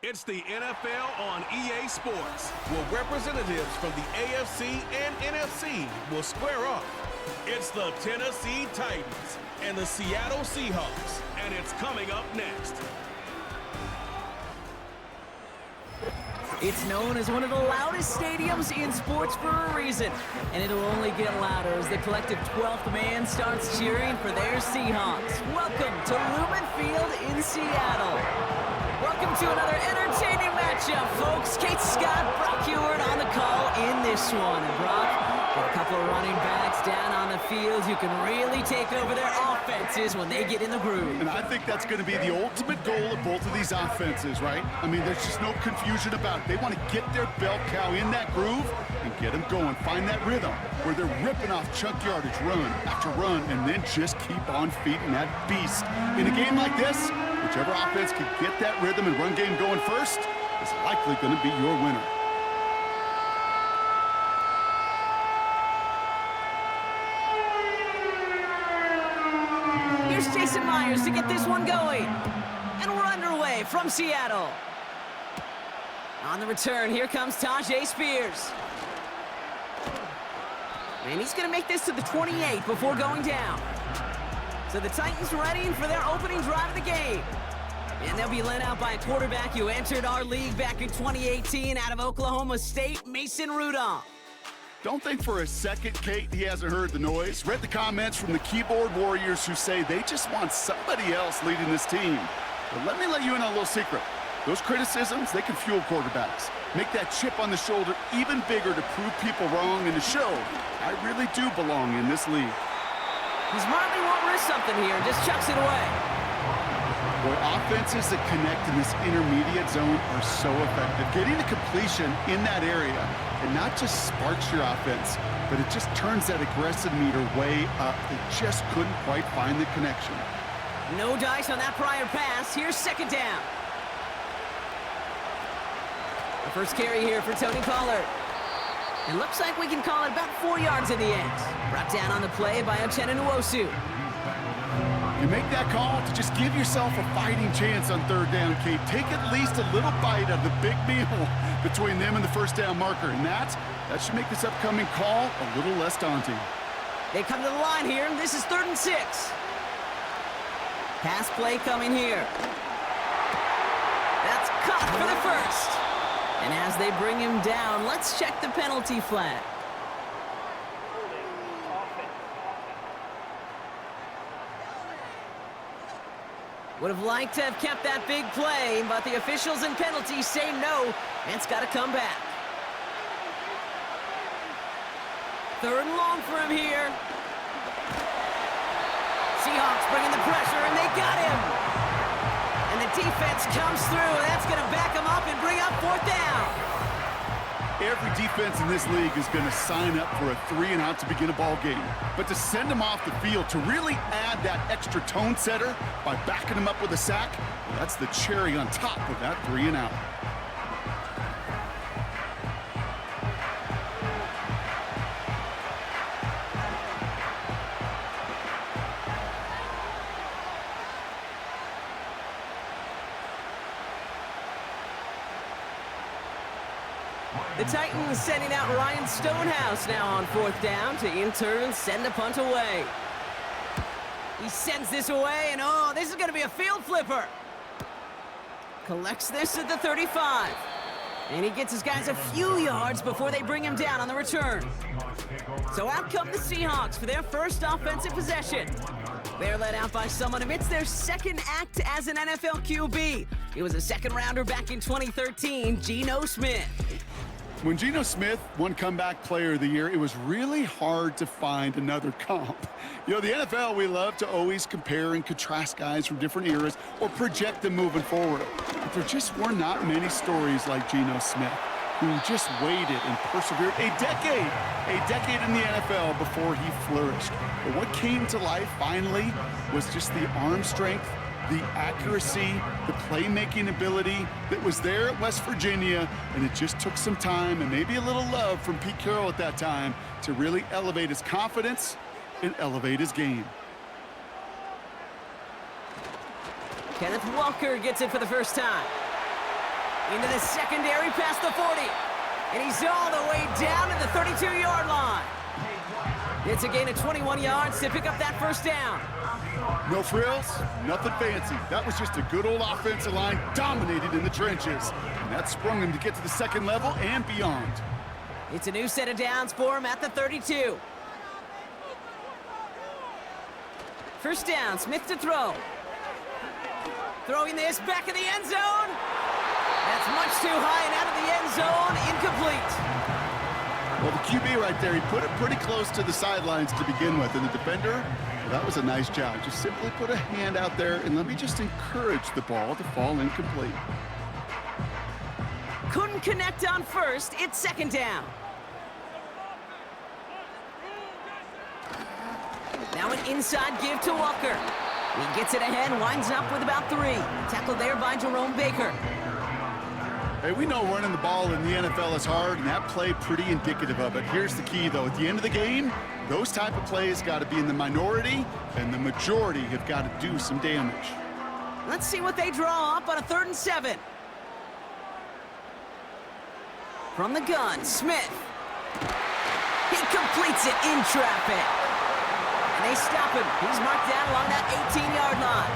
It's the NFL on EA Sports, where representatives from the AFC and NFC will square off. It's the Tennessee Titans and the Seattle Seahawks, and it's coming up next. It's known as one of the loudest stadiums in sports for a reason, and it'll only get louder as the collective 12th man starts cheering for their Seahawks. Welcome to Lumen Field in Seattle. Welcome to another entertaining matchup, folks. Kate Scott, Brock Heward on the call in this one. And Brock, got a couple of running backs down on the field who can really take over their offenses when they get in the groove. And I think that's going to be the ultimate goal of both of these offenses, right? I mean, there's just no confusion about it. They want to get their bell cow in that groove and get them going. Find that rhythm where they're ripping off chunk yardage, run after run, and then just keep on feeding that beast. In a game like this, whichever offense can get that rhythm and run game going first is likely going to be your winner. Here's Jason Myers to get this one going. And we're underway from Seattle. On the return, here comes Tajay Spears. And he's going to make this to the 28 before going down. So the Titans ready for their opening drive of the game. And they'll be led out by a quarterback who entered our league back in 2018 out of Oklahoma State, Mason Rudolph. Don't think for a second, Kate, he hasn't heard the noise. Read the comments from the keyboard warriors who say they just want somebody else leading this team. But let me let you in on a little secret. Those criticisms, they can fuel quarterbacks. Make that chip on the shoulder even bigger to prove people wrong and to show I really do belong in this league. He smartly won't risk something here, just chucks it away. Boy, offenses that connect in this intermediate zone are so effective. Getting the completion in that area, it not just sparks your offense, but it just turns that aggressive meter way up. They just couldn't quite find the connection. No dice on that prior pass. Here's second down. The first carry here for Tony Pollard. It looks like we can call it about 4 yards in the end. Brought down on the play by Uchenna Nwosu. You make that call to just give yourself a fighting chance on third down, Kate. Take at least a little bite of the big meal between them and the first down marker. And that should make this upcoming call a little less daunting. They come to the line here. This is 3rd and 6. Pass play coming here. That's caught for the first. And as they bring him down, let's check the penalty flag. Would have liked to have kept that big play, but the officials and penalties say no, and it's got to come back. 3rd and long for him here. Seahawks bringing the pressure, and they got him. And the defense comes through. That's going to back him up and bring up 4th down. Every defense in this league is going to sign up for a 3-and-out to begin a ball game. But to send them off the field, to really add that extra tone setter by backing them up with a sack, well, that's the cherry on top of that 3-and-out. The Titans sending out Ryan Stonehouse now on 4th down to in turn send the punt away. He sends this away, and oh, this is going to be a field flipper. Collects this at the 35. And he gets his guys a few yards before they bring him down on the return. So out come the Seahawks for their first offensive possession. They're led out by someone amidst their second act as an NFL QB. He was a second-rounder back in 2013, Geno Smith. When Geno Smith won Comeback Player of the Year, it was really hard to find another comp. You know, the NFL, we love to always compare and contrast guys from different eras or project them moving forward. But there just were not many stories like Geno Smith, who just waited and persevered a decade in the NFL before he flourished. But what came to life finally was just the arm strength, the accuracy, the playmaking ability that was there at West Virginia, and it just took some time and maybe a little love from Pete Carroll at that time to really elevate his confidence and elevate his game. Kenneth Walker gets it for the first time. Into the secondary past the 40. And he's all the way down to the 32-yard line. It's a gain of 21 yards to pick up that first down. No frills, nothing fancy. That was just a good old offensive line dominated in the trenches. And that sprung him to get to the second level and beyond. It's a new set of downs for him at the 32. First down, Smith to throw. Throwing this back in the end zone. That's much too high and out of the end zone, incomplete. Well, the QB right there, he put it pretty close to the sidelines to begin with. And the defender, well, that was a nice job. Just simply put a hand out there and let me just encourage the ball to fall incomplete. Couldn't connect on first. It's second down. Now an inside give to Walker. He gets it ahead, winds up with about 3. Tackled there by Jerome Baker. Hey, we know running the ball in the NFL is hard, and that play pretty indicative of it. Here's the key, though. At the end of the game, those type of plays got to be in the minority, and the majority have got to do some damage. Let's see what they draw up on a 3rd and 7. From the gun, Smith. He completes it in traffic. And they stop him. He's marked down along that 18-yard line.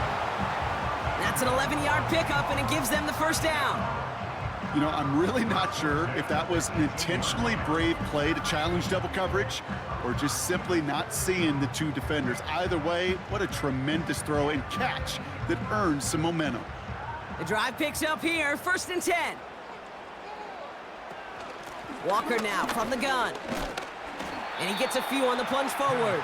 That's an 11-yard pickup, and it gives them the first down. You know, I'm really not sure if that was an intentionally brave play to challenge double coverage or just simply not seeing the two defenders. Either way, what a tremendous throw and catch that earns some momentum. The drive picks up here, 1st and 10. Walker now from the gun. And he gets a few on the plunge forward.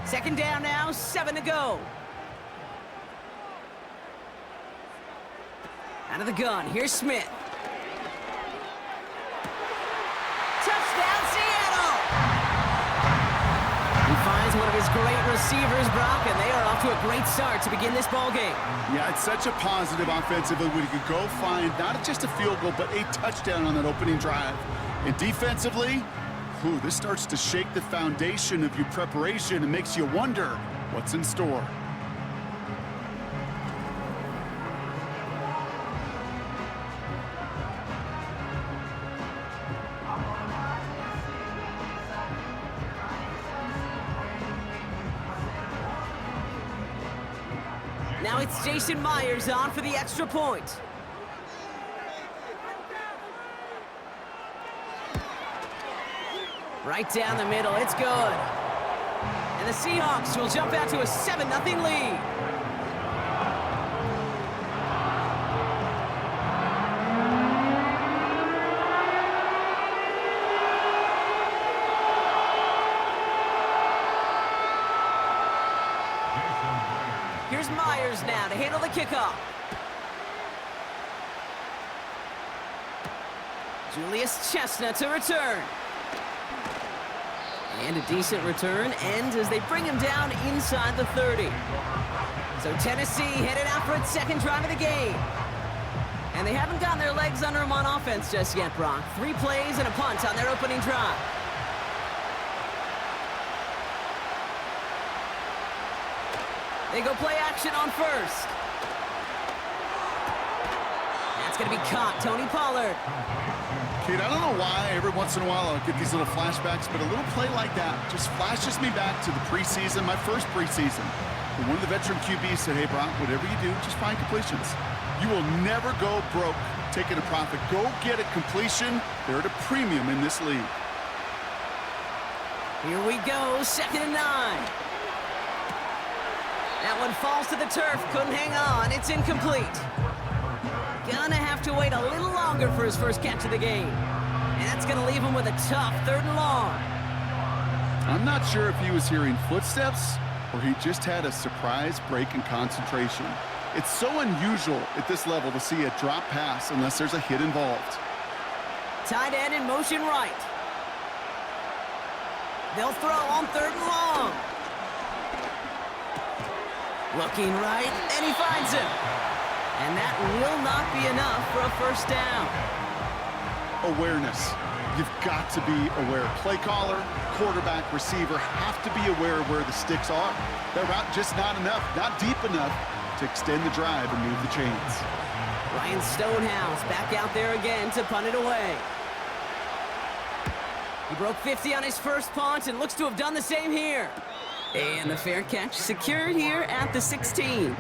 Second down now, 7 to go. Out of the gun, here's Smith. Touchdown, Seattle! He finds one of his great receivers, Brock, and they are off to a great start to begin this ball game. Yeah, it's such a positive offensively when you could go find not just a field goal, but a touchdown on that opening drive. And defensively, this starts to shake the foundation of your preparation and makes you wonder what's in store. Now it's Jason Myers on for the extra point. Right down the middle, it's good. And the Seahawks will jump out to a 7-0 lead. Here's Myers now to handle the kickoff. Julius Chestnut to return. And a decent return ends as they bring him down inside the 30. So Tennessee headed out for its second drive of the game. And they haven't gotten their legs under them on offense just yet, Brock. 3 plays and a punt on their opening drive. They go play action on first. That's going to be caught, Tony Pollard. Kid, I don't know why every once in a while I'll get these little flashbacks, but a little play like that just flashes me back to the preseason, my first preseason. And one of the veteran QBs said, hey, Brock, whatever you do, just find completions. You will never go broke taking a profit. Go get a completion. They're at a premium in this league. Here we go, 2nd and 9. That one falls to the turf, couldn't hang on, it's incomplete. Gonna have to wait a little longer for his first catch of the game. And that's gonna leave him with a tough 3rd and long. I'm not sure if he was hearing footsteps or he just had a surprise break in concentration. It's so unusual at this level to see a drop pass unless there's a hit involved. Tight end in motion right. They'll throw on 3rd and long. Looking right, and he finds him. And that will not be enough for a first down. awareness. You've got to be aware. Play caller, quarterback, receiver have to be aware of where the sticks are. That route just not enough, not deep enough to extend the drive and move the chains. Ryan Stonehouse back out there again to punt it away. He broke 50 on his first punt and looks to have done the same here. And the fair catch secured here at the 16.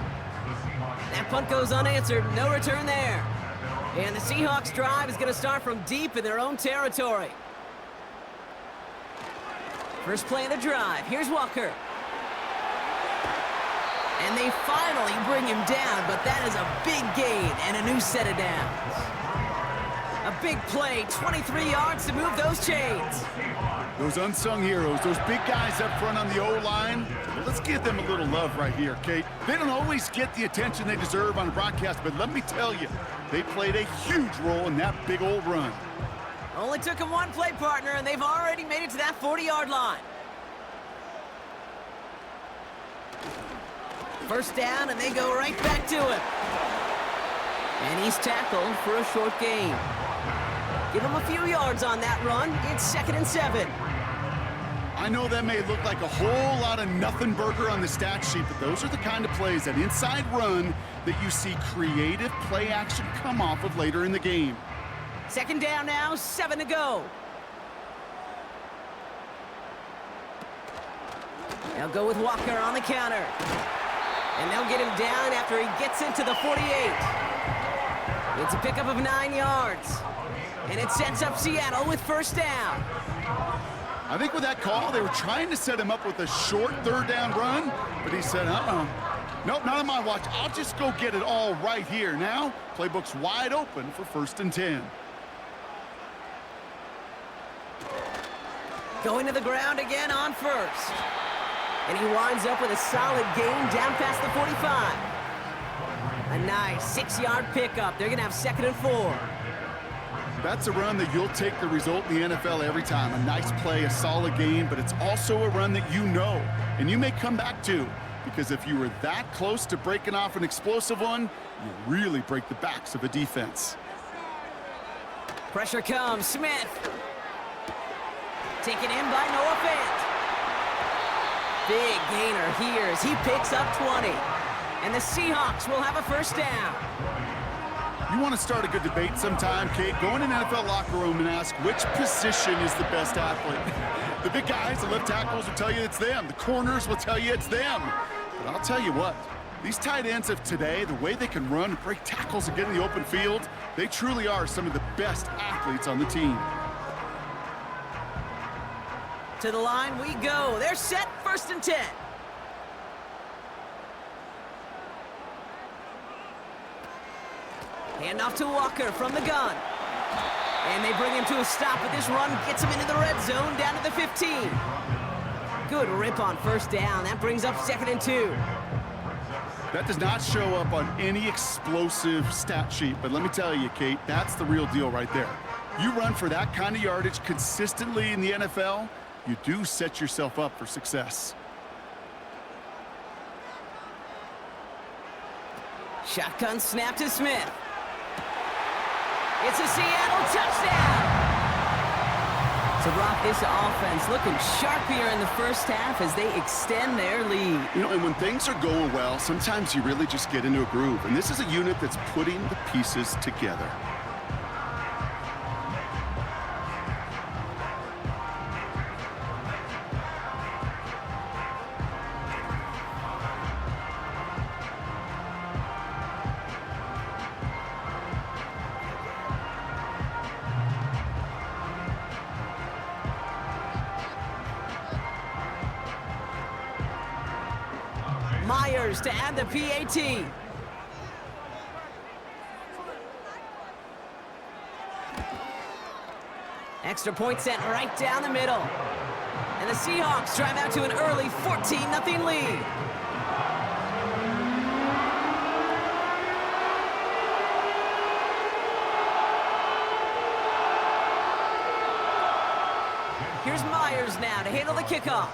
That punt goes unanswered, no return there. And the Seahawks drive is going to start from deep in their own territory. First play of the drive, here's Walker. And they finally bring him down, but that is a big gain and a new set of downs. A big play, 23 yards to move those chains. Those unsung heroes, those big guys up front on the O-line, well, let's give them a little love right here, Kate. They don't always get the attention they deserve on the broadcast, but let me tell you, they played a huge role in that big old run. Only took them one play, partner, and they've already made it to that 40-yard line. First down, and they go right back to it. And he's tackled for a short gain. Give him a few yards on that run. It's 2nd and 7. I know that may look like a whole lot of nothing burger on the stat sheet, but those are the kind of plays, that inside run, that you see creative play action come off of later in the game. 2nd down now, 7 to go. They'll go with Walker on the counter. And they'll get him down after he gets into the 48. It's a pickup of 9 yards. And it sets up Seattle with first down. I think with that call, they were trying to set him up with a short 3rd down run, but he said, nope, not on my watch. I'll just go get it all right here. Now, playbook's wide open for 1st and 10. Going to the ground again on first. And he winds up with a solid gain down past the 45. A nice 6-yard pickup. They're going to have 2nd and 4. That's a run that you'll take the result in the NFL every time. A nice play, a solid game, but it's also a run that you know, and you may come back to, because if you were that close to breaking off an explosive one, you really break the backs of a defense. Pressure comes, Smith. Taken in by Noah Fant. Big gainer here as he picks up 20. And the Seahawks will have a first down. You want to start a good debate sometime, Kate? Go in an NFL locker room and ask which position is the best athlete. The big guys, the left tackles will tell you it's them. The corners will tell you it's them. But I'll tell you what, these tight ends of today, the way they can run, break tackles, and get in the open field, they truly are some of the best athletes on the team. To the line we go. They're set, 1st and 10. Handoff to Walker from the gun. And they bring him to a stop, but this run gets him into the red zone down to the 15. Good rip on first down. That brings up 2nd and 2. That does not show up on any explosive stat sheet, but let me tell you, Kate, that's the real deal right there. You run for that kind of yardage consistently in the NFL, you do set yourself up for success. Shotgun snap to Smith. It's a Seattle touchdown! To rock this offense, looking sharp here in the first half as they extend their lead. You know, and when things are going well, sometimes you really just get into a groove. And this is a unit that's putting the pieces together. Myers to add the PAT. Extra point sent right down the middle. And the Seahawks drive out to an early 14-0 lead. Here's Myers now to handle the kickoff.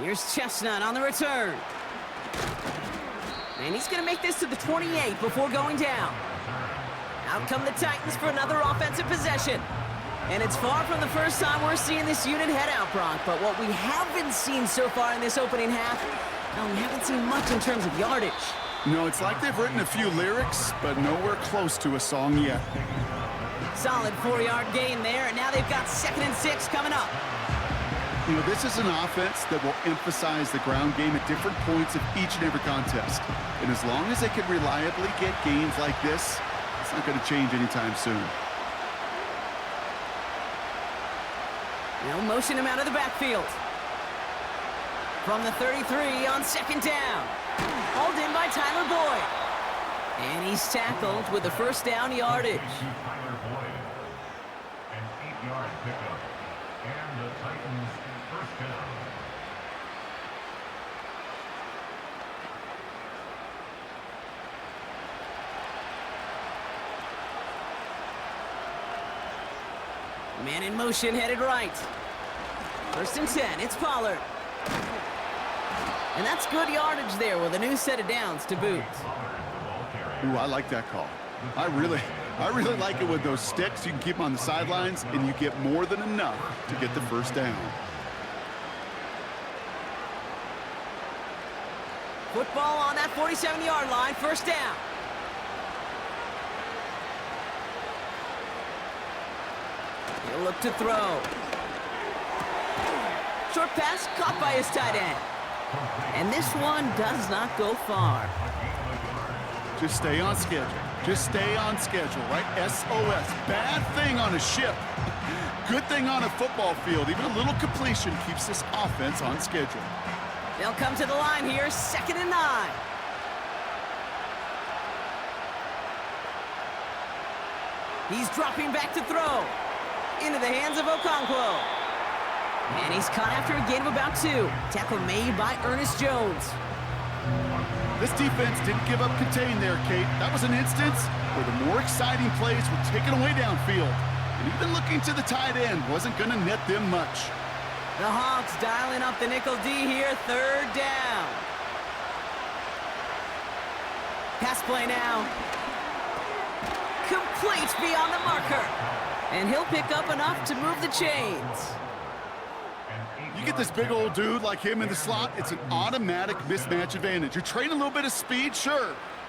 Here's Chestnut on the return. And he's going to make this to the 28 before going down. Out come the Titans for another offensive possession. And it's far from the first time we're seeing this unit head out, Brock. But what we haven't seen so far in this opening half, we haven't seen much in terms of yardage. No, it's like they've written a few lyrics, but nowhere close to a song yet. Solid 4-yard gain there, and now they've got 2nd and 6 coming up. You know, this is an offense that will emphasize the ground game at different points of each and every contest. And as long as they can reliably get gains like this, it's not going to change anytime soon. They'll motion him out of the backfield. From the 33 on 2nd down. Hauled in by Tyler Boyd. And he's tackled with the first down yardage. Tyler Boyd, an 8-yard pickup. And the Titans first down. Man in motion, headed right. 1st and 10, it's Pollard. And that's good yardage there with a new set of downs to boot. Ooh, I like that call. I really like it with those sticks. You can keep them on the sidelines, and you get more than enough to get the first down. Football on that 47-yard line, 1st down. He'll look to throw. Short pass caught by his tight end. And this one does not go far. Just stay on schedule. Just stay on schedule, right? SOS. Bad thing on a ship. Good thing on a football field. Even a little completion keeps this offense on schedule. They'll come to the line here, 2nd and 9. He's dropping back to throw. Into the hands of Okonkwo. And he's caught after a gain of about 2. Tackle made by Ernest Jones. This defense didn't give up contain there, Kate. That was an instance where the more exciting plays were taken away downfield. And even looking to the tight end wasn't going to net them much. The Hawks dialing up the nickel D here, 3rd down. Pass play now. Complete beyond the marker. And he'll pick up enough to move the chains. You get this big old dude like him in the slot, it's an automatic mismatch advantage. You're trading a little bit of speed, sure.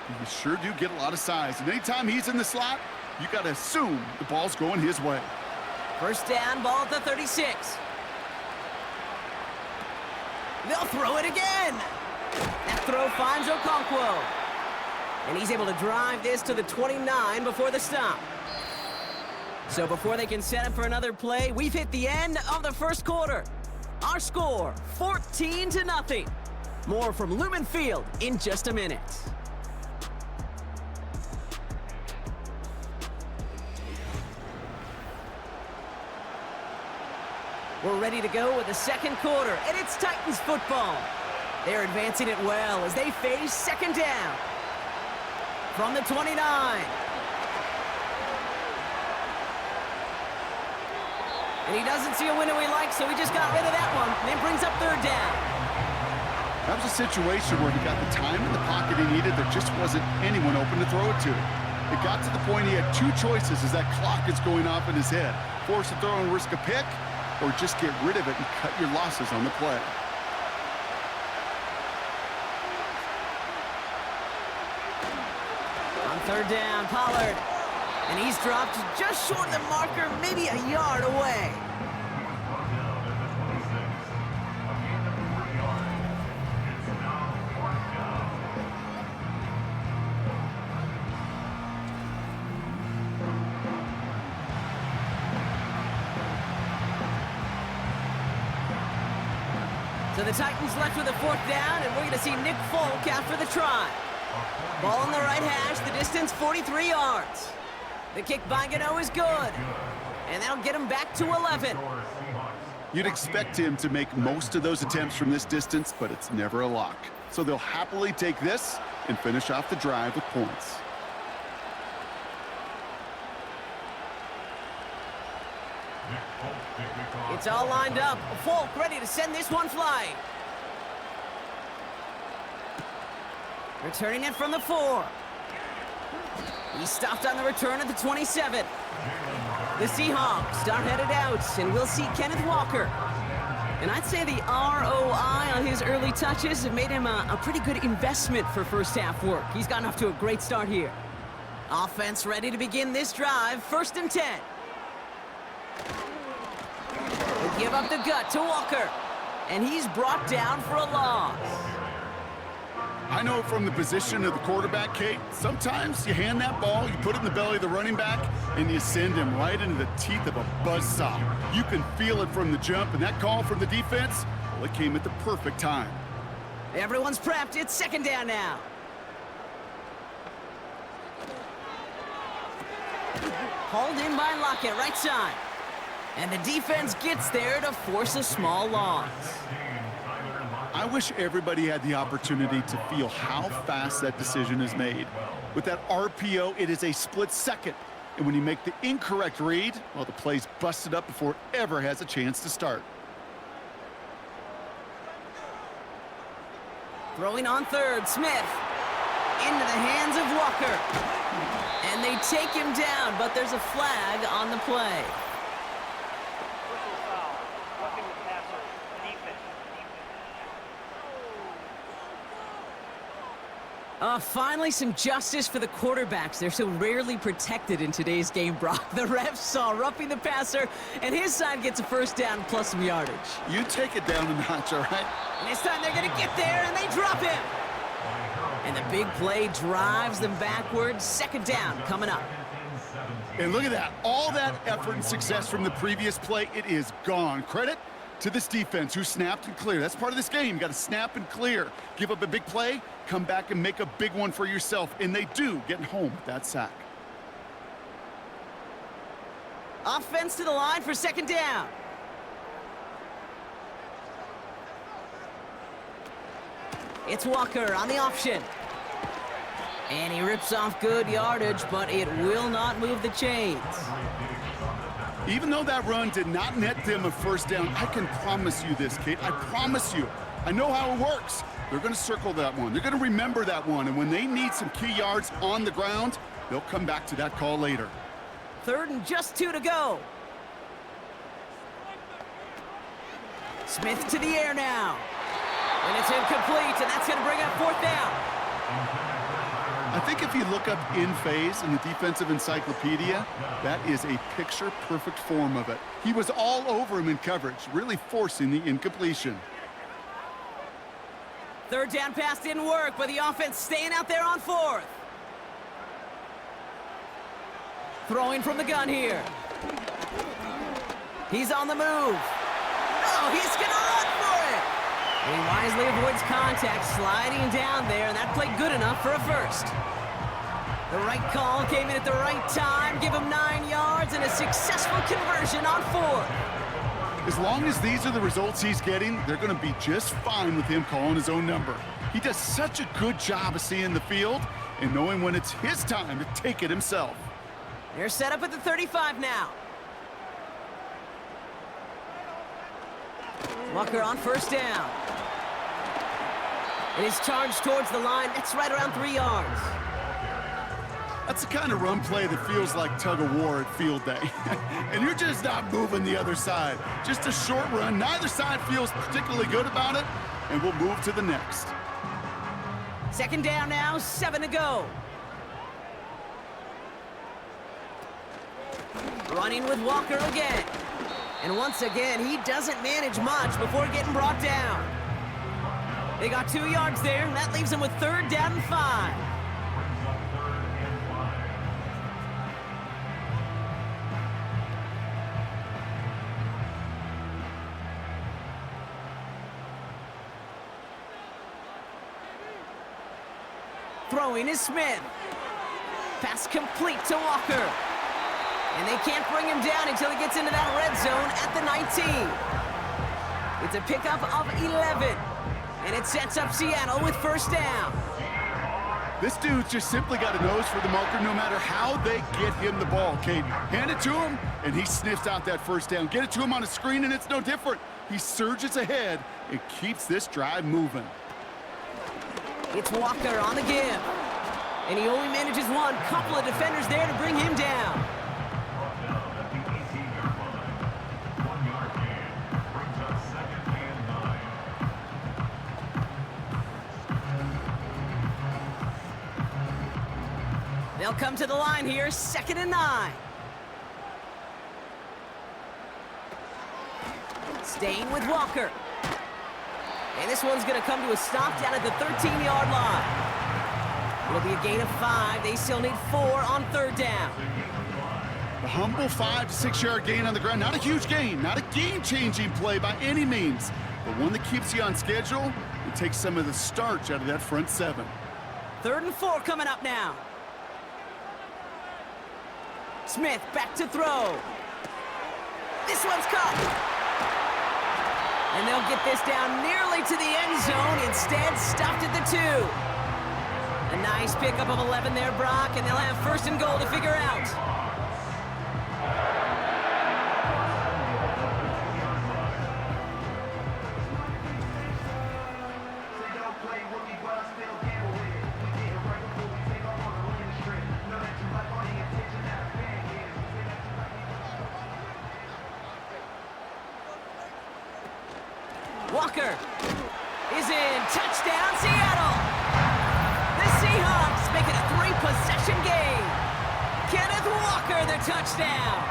You sure do get a lot of size. And anytime he's in the slot, you got to assume the ball's going his way. 1st down, ball at the 36. They'll throw it again. That throw finds Okonkwo. And he's able to drive this to the 29 before the stop. So before they can set up for another play, we've hit the end of the 1st quarter. Our score, 14-0. More from Lumen Field in just a minute. We're ready to go with the 2nd quarter, and it's Titans football. They're advancing it well as they face 2nd down. From the 29. And he doesn't see a window he likes, so he just got rid of that one. And it brings up 3rd down. That was a situation where he got the time in the pocket he needed. There just wasn't anyone open to throw it to. It got to the point he had 2 choices as that clock is going off in his head. Force a throw and risk a pick, or just get rid of it and cut your losses on the play. On 3rd down, Pollard. And he's dropped just short of the marker, maybe a yard away. So the Titans left with a 4th down, and we're going to see Nick Folk after the try. Ball on the right hash, the distance 43 yards. The kick by Gano is good. And that'll get him back to 11. You'd expect him to make most of those attempts from this distance, but it's never a lock. So they'll happily take this and finish off the drive with points. It's all lined up. Folk ready to send this one flying. Returning it from the 4. He stopped on the return at the 27. The Seahawks are headed out, and we'll see Kenneth Walker. And I'd say the ROI on his early touches have made him a pretty good investment for first half work. He's gotten off to a great start here. Offense ready to begin this drive, 1st and 10. They give up the gut to Walker, and he's brought down for a loss. I know from the position of the quarterback, Kate, sometimes you hand that ball, you put it in the belly of the running back, and you send him right into the teeth of a buzzsaw. You can feel it from the jump, and that call from the defense, well, it came at the perfect time. Everyone's prepped. It's 2nd down now. Hauled in by Lockett, right side. And the defense gets there to force a small loss. I wish everybody had the opportunity to feel how fast that decision is made. With that RPO, it is a split second. And when you make the incorrect read, well, the play's busted up before it ever has a chance to start. Throwing on 3rd, Smith. Into the hands of Walker. And they take him down, but there's a flag on the play. Finally, some justice for the quarterbacks. They're so rarely protected in today's game, Brock. The refs saw roughing the passer, and his side gets a 1st down plus some yardage. You take it down a notch, all right? And this time they're going to get there, and they drop him. And the big play drives them backwards. 2nd down coming up. And look at that. All that effort and success from the previous play, it is gone. Credit to this defense who snapped and cleared. That's part of this game. You got to snap and clear. Give up a big play, come back and make a big one for yourself. And they do, getting home with that sack. Offense to the line for 2nd down. It's Walker on the option. And he rips off good yardage, but it will not move the chains. Even though that run did not net them a 1st down, I can promise you this, Kate. I promise you. I know how it works. They're going to circle that one. They're going to remember that one. And when they need some key yards on the ground, they'll come back to that call later. 3rd and just 2 to go. Smith to the air now. And it's incomplete, and that's going to bring up 4th down. I think if you look up in phase in the defensive encyclopedia, that is a picture-perfect form of it. He was all over him in coverage, really forcing the incompletion. 3rd down pass didn't work, but the offense staying out there on 4th. Throwing from the gun here. He's on the move. Oh, he's going to run for it. And he wisely avoids contact, sliding down there, and that played good enough for a 1st. The right call came in at the right time, give him 9 yards, and a successful conversion on 4th. As long as these are the results he's getting, they're going to be just fine with him calling his own number. He does such a good job of seeing the field and knowing when it's his time to take it himself. They're set up at the 35 now. Walker on 1st down. And he's charged towards the line. That's right around 3 yards. That's the kind of run play that feels like tug-of-war at field day. And you're just not moving the other side. Just a short run. Neither side feels particularly good about it, and we'll move to the next. 2nd down now, 7 to go. Running with Walker again. And once again, he doesn't manage much before getting brought down. They got 2 yards there, and that leaves them with 3rd down and 5. Throwing is Smith. Pass complete to Walker. And they can't bring him down until he gets into that red zone at the 19. It's a pickup of 11. And it sets up Seattle with 1st down. This dude's just simply got a nose for the marker no matter how they get him the ball, Kate. Hand it to him, and he sniffs out that 1st down. Get it to him on a screen, and it's no different. He surges ahead and keeps this drive moving. It's Walker on the give. And he only manages one. Couple of defenders there to bring him down. Brought down at the 18-yard line. 1-yard gain. Brings up 2nd and 9. They'll come to the line here, 2nd and 9. Staying with Walker. And this one's going to come to a stop down at the 13-yard line. It'll be a gain of 5. They still need 4 on 3rd down. The humble 5 to 6 yard gain on the ground. Not a huge gain, not a game-changing play by any means, but one that keeps you on schedule and takes some of the starch out of that front 7. 3rd and 4 coming up now. Smith back to throw. This one's caught. And they'll get this down nearly to the end zone. Instead, stopped at the 2. A nice pickup of 11 there, Brock, and they'll have 1st and goal to figure out. Walker is in. Touchdown, Seattle. The Seahawks make it a 3-possession game. Kenneth Walker, the touchdown.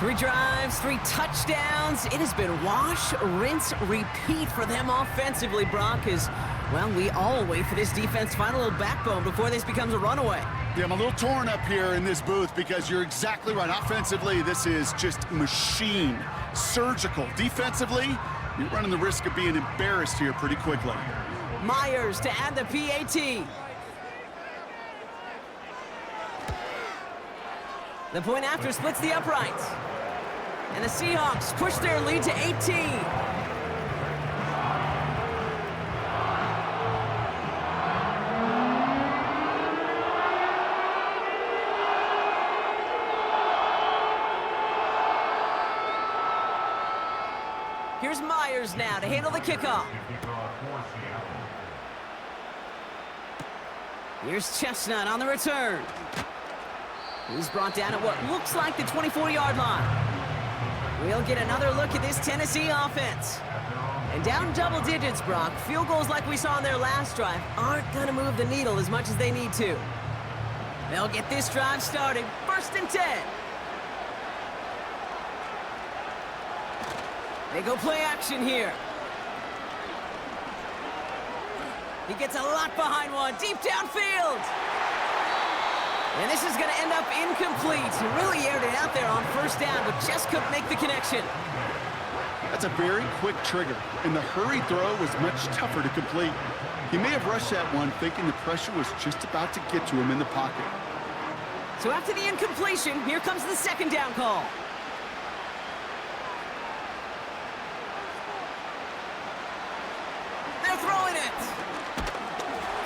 3 drives, 3 touchdowns. It has been wash, rinse, repeat for them offensively, Brock, as, well, we all wait for this defense to find a little backbone before this becomes a runaway. Yeah, I'm a little torn up here in this booth because you're exactly right. Offensively, this is just machine, surgical. Defensively, you're running the risk of being embarrassed here pretty quickly. Myers to add the PAT. The point after splits the uprights. And the Seahawks push their lead to 18. Here's Myers now to handle the kickoff. Here's Chestnut on the return. He's brought down at what looks like the 24-yard line. We'll get another look at this Tennessee offense. And down double digits, Brock. Field goals like we saw in their last drive aren't going to move the needle as much as they need to. They'll get this drive started. 1st and 10. They go play action here. He gets a lot behind one, deep downfield. And this is going to end up incomplete. He really aired it out there on 1st down, but just couldn't make the connection. That's a very quick trigger, and the hurry throw was much tougher to complete. He may have rushed that one thinking the pressure was just about to get to him in the pocket. So after the incompletion, here comes the 2nd down call. They're throwing it.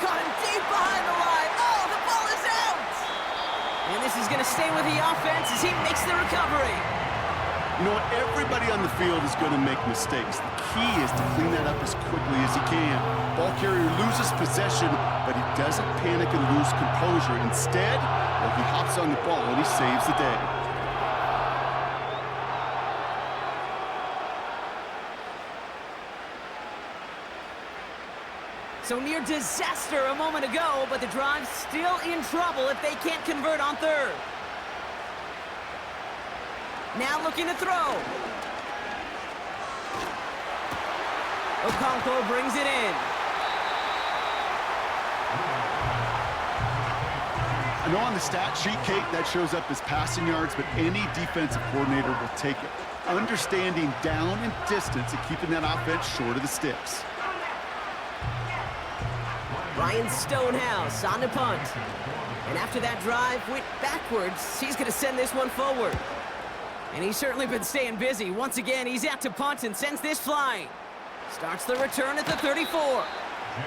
Caught him deep behind the line. Oh, the ball is out. And this is going to stay with the offense as he makes the recovery. You know what? Everybody on the field is going to make mistakes. The key is to clean that up as quickly as he can. Ball carrier loses possession, but he doesn't panic and lose composure. Instead, well, he hops on the ball and he saves the day. So near disaster a moment ago, but the drive's still in trouble if they can't convert on 3rd. Now looking to throw. Okonkwo brings it in. I know on the stat sheet, Kate, that shows up as passing yards, but any defensive coordinator will take it. Understanding down and distance and keeping that offense short of the sticks. Ryan Stonehouse on the punt. And after that drive went backwards, he's going to send this one forward. And he's certainly been staying busy. Once again, he's out to punt and sends this flying. Starts the return at the 34.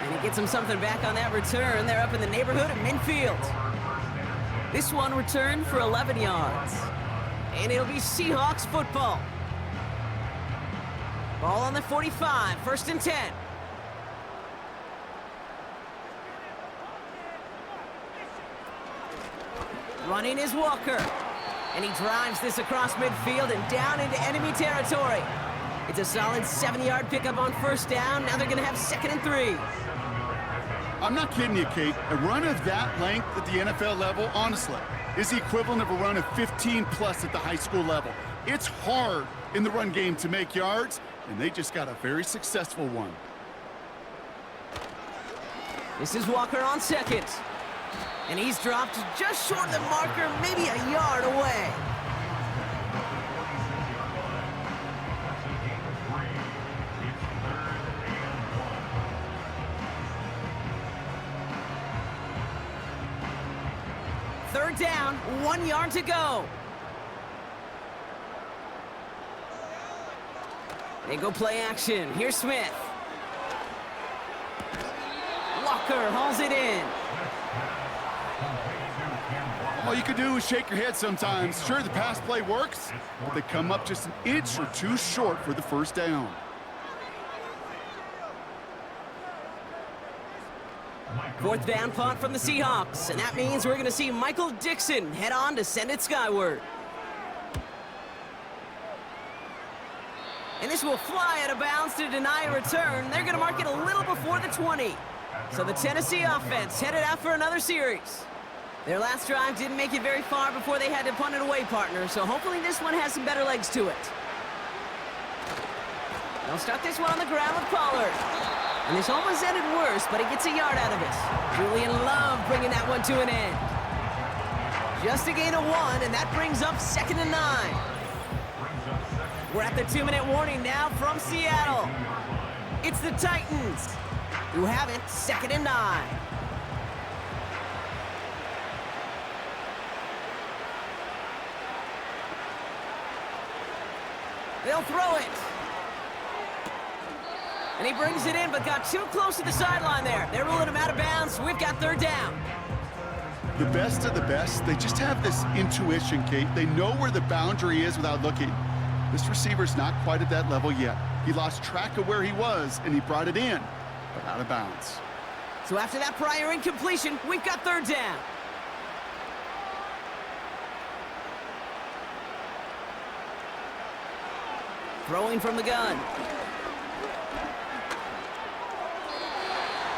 And he gets him something back on that return. They're up in the neighborhood of midfield. This one returned for 11 yards. And it'll be Seahawks football. Ball on the 45, 1st and 10. Running is Walker. And he drives this across midfield and down into enemy territory. It's a solid 7-yard pickup on first down. Now they're going to have 2nd and 3. I'm not kidding you, Kate. A run of that length at the NFL level, honestly, is the equivalent of a run of 15+ at the high school level. It's hard in the run game to make yards, and they just got a very successful one. This is Walker on 2nd. And he's dropped just short of the marker, maybe a yard away. Third down, 1 yard to go. They go play action. Here's Smith. Walker hauls it in. All you can do is shake your head sometimes. Sure, the pass play works, but they come up just an inch or two short for the first down. Fourth down punt from the Seahawks, and that means we're going to see Michael Dixon head on to send it skyward. And this will fly out of bounds to deny a return. They're going to mark it a little before the 20. So the Tennessee offense headed out for another series. Their last drive didn't make it very far before they had to punt it away, partner, so hopefully this one has some better legs to it. They'll start this one on the ground with Pollard. And this almost ended worse, but he gets a yard out of it. Julian Love bringing that one to an end. Just a gain of 1, and that brings up 2nd and 9. We're at the 2-minute warning now from Seattle. It's the Titans who have it, 2nd and 9. They'll throw it. And he brings it in, but got too close to the sideline there. They're ruling him out of bounds. We've got 3rd down. The best of the best, they just have this intuition, Kate. They know where the boundary is without looking. This receiver's not quite at that level yet. He lost track of where he was, and he brought it in, but out of bounds. So after that prior incompletion, we've got 3rd down. Throwing from the gun.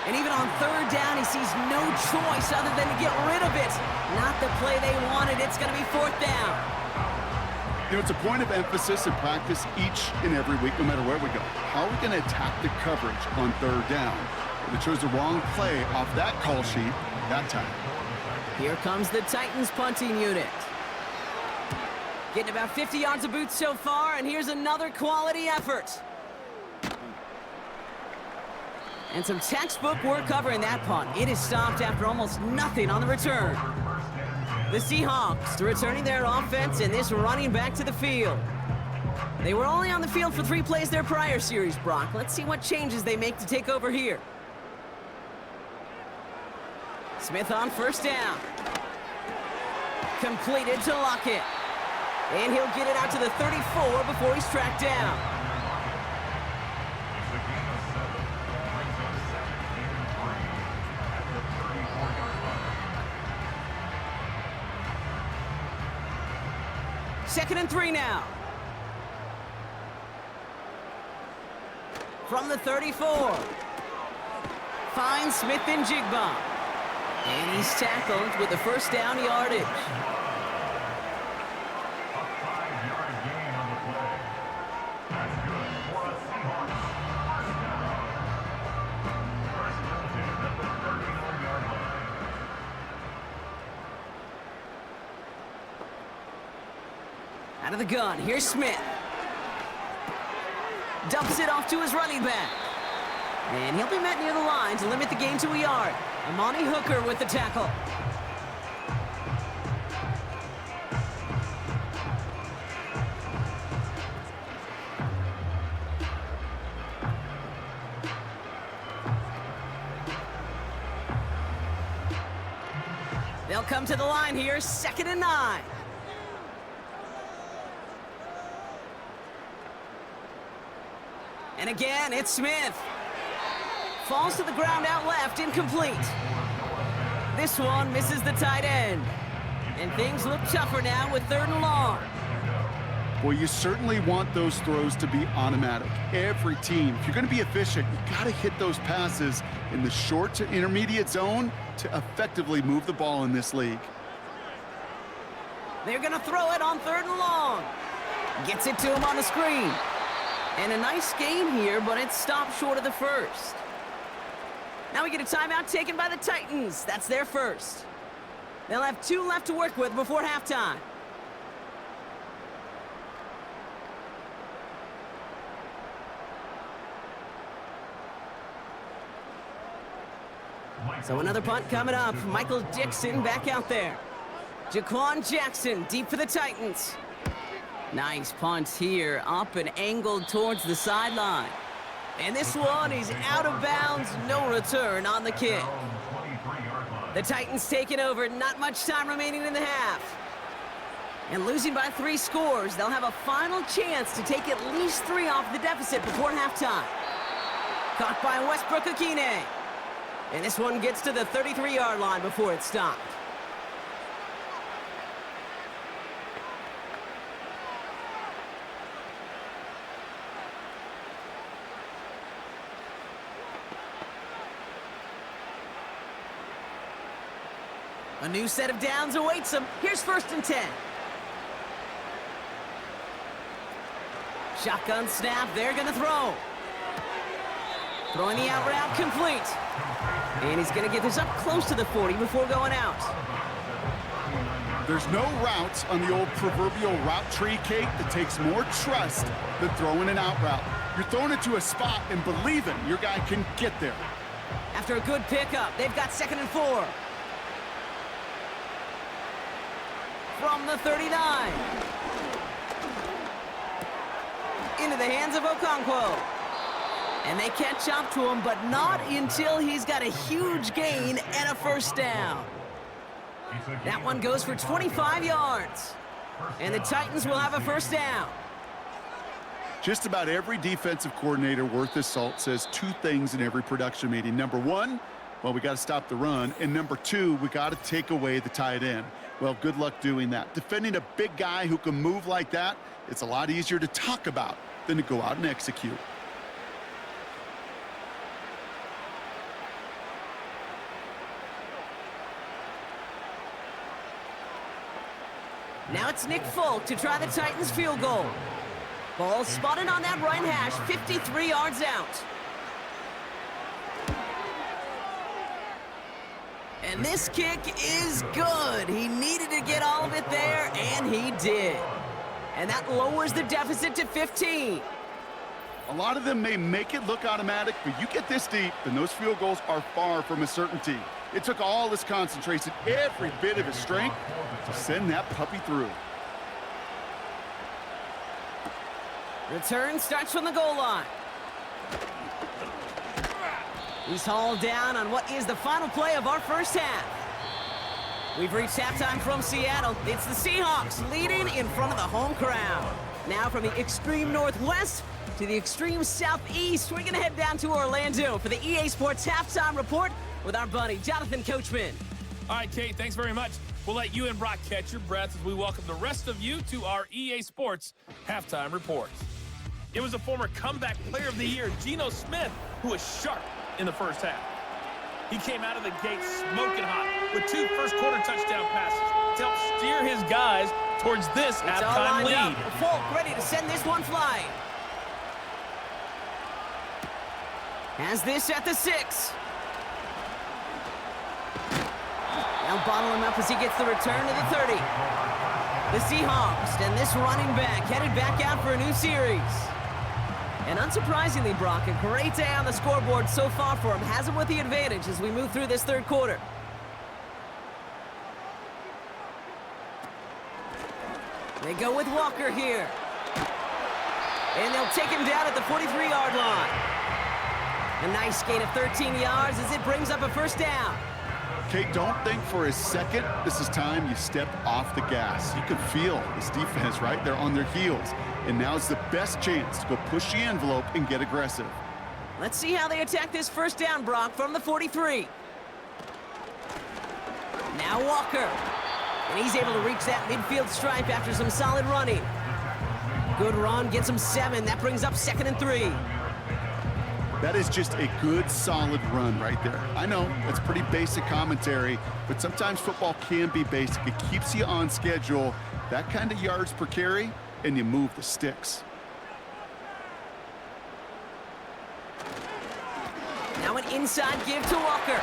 And even on 3rd down, he sees no choice other than to get rid of it. Not the play they wanted. It's going to be 4th down. You know, it's a point of emphasis in practice each and every week, no matter where we go. How are we going to attack the coverage on 3rd down? They chose the wrong play off that call sheet that time. Here comes the Titans punting unit. Getting about 50 yards of boots so far, and here's another quality effort. And some textbook work covering that punt. It is stopped after almost nothing on the return. The Seahawks returning their offense and this running back to the field. They were only on the field for 3 plays their prior series, Brock. Let's see what changes they make to take over here. Smith on 1st down. Completed to Lockett. And he'll get it out to the 34 before he's tracked down. Second and 3 now. From the 34. Finds Smith and Jigba. And he's tackled with the 1st down yardage. Out of the gun, here's Smith. Dumps it off to his running back. And he'll be met near the line to limit the gain to a yard. Amani Hooker with the tackle. They'll come to the line here, 2nd and 9. And again, it's Smith. Falls to the ground out left, incomplete. This one misses the tight end. And things look tougher now with 3rd and long. Well, you certainly want those throws to be automatic. Every team, if you're going to be efficient, you got to hit those passes in the short to intermediate zone to effectively move the ball in this league. They're going to throw it on 3rd and long. Gets it to him on the screen. And a nice gain here, but it's stopped short of the first. Now we get a timeout taken by the Titans. That's their first. They'll have 2 left to work with before halftime. So another punt coming up. Michael Dixon back out there. Jaquan Jackson deep for the Titans. Nice punt here, up and angled towards the sideline. And this one is out of bounds, no return on the kick. The Titans taking over, not much time remaining in the half. And losing by 3 scores, they'll have a final chance to take at least 3 off the deficit before halftime. Caught by Westbrook-Akine. And this one gets to the 33-yard line before it's stopped. A new set of downs awaits them. Here's 1st and 10. Shotgun snap, they're gonna throw. Throwing the out route complete. And he's gonna get this up close to the 40 before going out. There's no routes on the old proverbial route tree, Kate, that takes more trust than throwing an out route. You're throwing it to a spot and believing your guy can get there. After a good pickup, they've got 2nd and 4. From the 39. Into the hands of Okonkwo. And they catch up to him, but not until he's got a huge gain and a 1st down. That one goes for 25 yards. And the Titans will have a 1st down. Just about every defensive coordinator worth his salt says 2 things in every production meeting. Number 1, well, we got to stop the run. And number 2, we got to take away the tight end. Well, good luck doing that. Defending a big guy who can move like that, it's a lot easier to talk about than to go out and execute. Now it's Nick Folk to try the Titans field goal. Ball spotted on that right hash, 53 yards out. And this kick is good. He needed to get all of it there, and he did. And that lowers the deficit to 15. A lot of them may make it look automatic, but you get this deep, and those field goals are far from a certainty. It took all his concentration, every bit of his strength, to send that puppy through. Return starts from the goal line. He's hauled down on what is the final play of our 1st half. We've reached halftime from Seattle. It's the Seahawks leading in front of the home crowd. Now from the extreme northwest to the extreme southeast, we're going to head down to Orlando for the EA Sports Halftime Report with our buddy, Jonathan Coachman. All right, Kate, thanks very much. We'll let you and Brock catch your breath as we welcome the rest of you to our EA Sports Halftime Reports. It was a former comeback player of the year, Geno Smith, who was sharp in the 1st half. He came out of the gate smoking hot with 2 first-quarter touchdown passes to help steer his guys towards this halftime lead. Folk ready to send this one flying. Has this at the 6. Now bottle him up as he gets the return to the 30. The Seahawks and this running back headed back out for a new series. And unsurprisingly, Brock, a great day on the scoreboard so far for him. Has him with the advantage as we move through this 3rd quarter. They go with Walker here. And they'll take him down at the 43-yard line. A nice gain of 13 yards as it brings up a 1st down. Kate, don't think for a second this is time you step off the gas. You can feel this defense right there on their heels. And now's the best chance to go push the envelope and get aggressive. Let's see how they attack this 1st down, Brock, from the 43. Now Walker. And he's able to reach that midfield stripe after some solid running. Good run, gets him 7. That brings up 2nd and 3. That is just a good, solid run right there. I know, that's pretty basic commentary, but sometimes football can be basic. It keeps you on schedule, that kind of yards per carry, and you move the sticks. Now an inside give to Walker.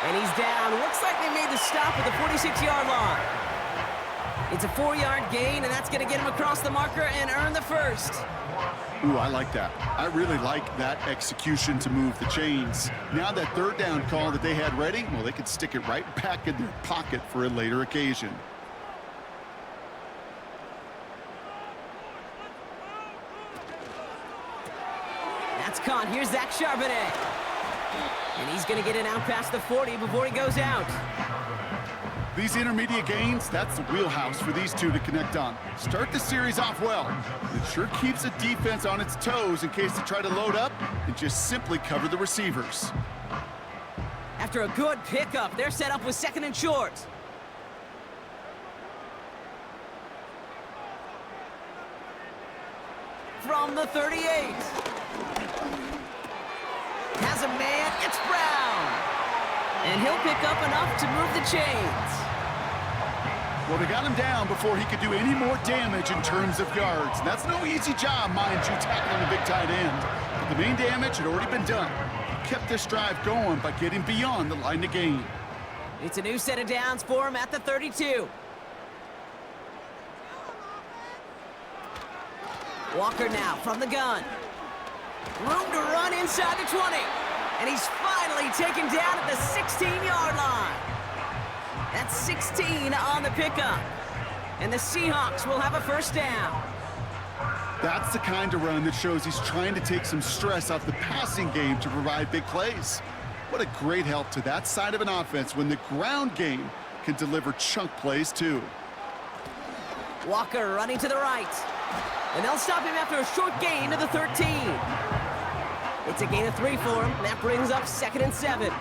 And he's down. Looks like they made the stop at the 46-yard line. It's a 4-yard gain, and that's going to get him across the marker and earn the first. Ooh, I like that. I really like that execution to move the chains. Now that 3rd down call that they had ready, well, they could stick it right back in their pocket for a later occasion. That's caught. Here's Zach Charbonnet. And he's going to get it out past the 40 before he goes out. These intermediate gains, that's the wheelhouse for these two to connect on. Start the series off well. It sure keeps the defense on its toes in case they try to load up and just simply cover the receivers. After a good pickup, they're set up with 2nd and short. From the 38. Has a man, it's Brown. And he'll pick up enough to move the chains. Well, they got him down before he could do any more damage in terms of yards. And that's no easy job, mind you, tackling a big tight end. But the main damage had already been done. He kept this drive going by getting beyond the line to gain. It's a new set of downs for him at the 32. Walker now from the gun. Room to run inside the 20. And he's finally taken down at the 16-yard line. That's 16 on the pickup. And the Seahawks will have a 1st down. That's the kind of run that shows he's trying to take some stress off the passing game to provide big plays. What a great help to that side of an offense when the ground game can deliver chunk plays too. Walker running to the right. And they'll stop him after a short gain to the 13. It's a gain of 3 for him. That brings up 2nd and 7.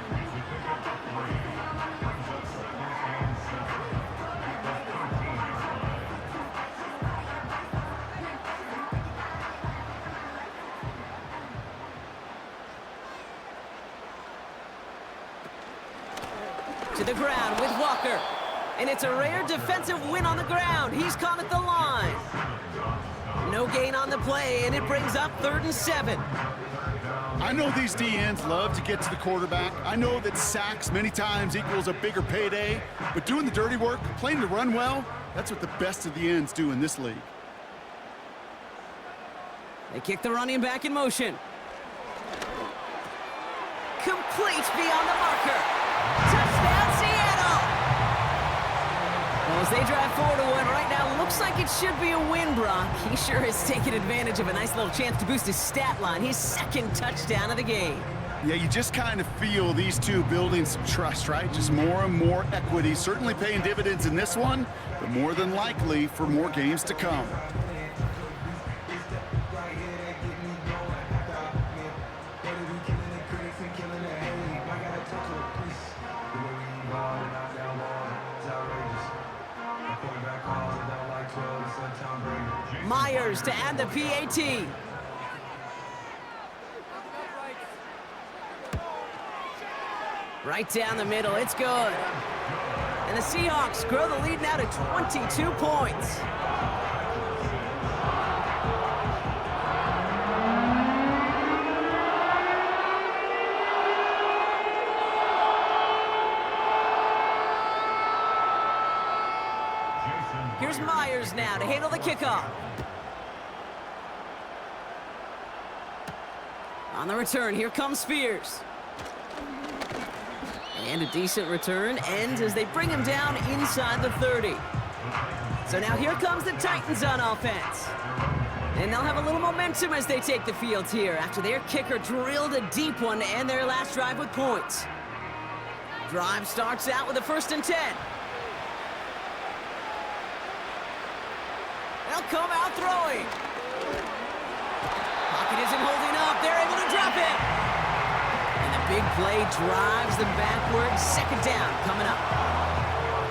To the ground with Walker. And it's a rare defensive win on the ground. He's caught at the line. No gain on the play, and it brings up 3rd and 7. I know these DNs love to get to the quarterback. I know that sacks many times equals a bigger payday, but doing the dirty work, playing the run well, that's what the best of the ends do in this league. They kick the running back in motion. Complete beyond the marker. Touchdown, Seattle! Well, as they drive forward to one right now, looks like it should be a win, Brock. He sure has taken advantage of a nice little chance to boost his stat line. His 2nd touchdown of the game. Yeah, you just kind of feel these two building some trust, right? Just more and more equity, certainly paying dividends in this one, but more than likely for more games to come. Myers to add the PAT. Right down the middle, it's good. And the Seahawks grow the lead now to 22 points. Here's Myers now to handle the kickoff. On the return, here comes Spears. And a decent return ends as they bring him down inside the 30. So now here comes the Titans on offense. And they'll have a little momentum as they take the field here after their kicker drilled a deep one to end their last drive with points. Drive starts out with a 1st and 10. They'll come out throwing. Pocket isn't holding up. They're able to drop it. And the big play drives them backwards. 2nd down coming up.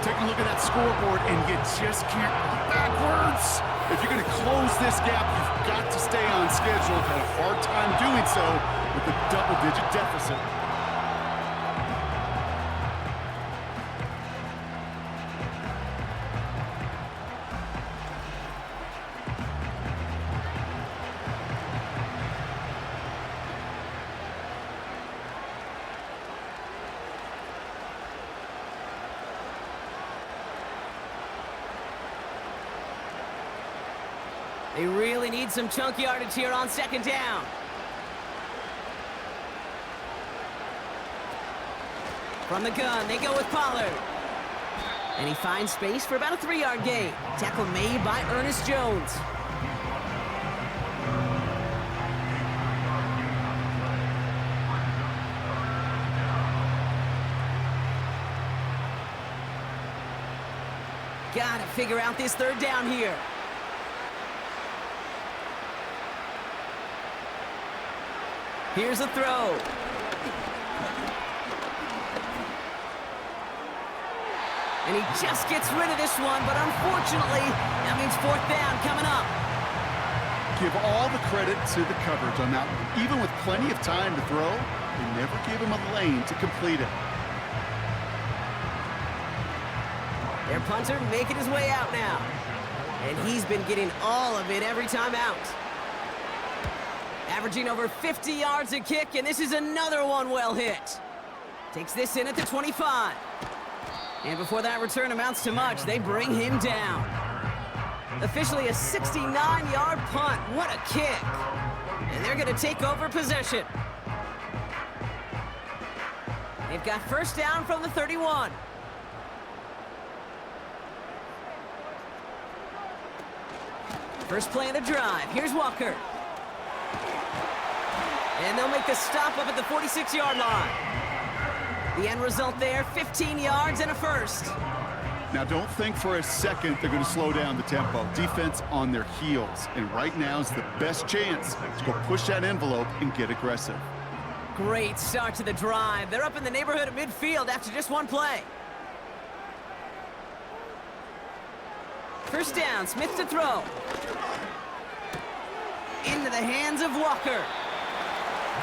taking a look at that scoreboard, and you just can't go backwards. If you're going to close this gap, you've got to stay on schedule. Had a hard time doing so with a double-digit deficit. They really need some chunk yardage here on second down. From the gun, they go with Pollard. And he finds space for about a 3-yard gain. Tackle made by Ernest Jones. Gotta figure out this third down here. Here's a throw. And he just gets rid of this one, but unfortunately, that means fourth down coming up. Give all the credit to the coverage on that one. Even with plenty of time to throw, they never gave him a lane to complete it. Their punter making his way out now. And he's been getting all of it every time out. Averaging over 50 yards a kick, and this is another one well hit. Takes this in at the 25. And before that return amounts to much, they bring him down. Officially a 69-yard punt. What a kick. And they're going to take over possession. They've got first down from the 31. First play of the drive. Here's Walker. And they'll make the stop up at the 46-yard line. The end result there, 15 yards and a first. Now, don't think for a second they're going to slow down the tempo. Defense on their heels. And right now is the best chance to go push that envelope and get aggressive. Great start to the drive. They're up in the neighborhood of midfield after just one play. First down, Smith to throw. Into the hands of Walker.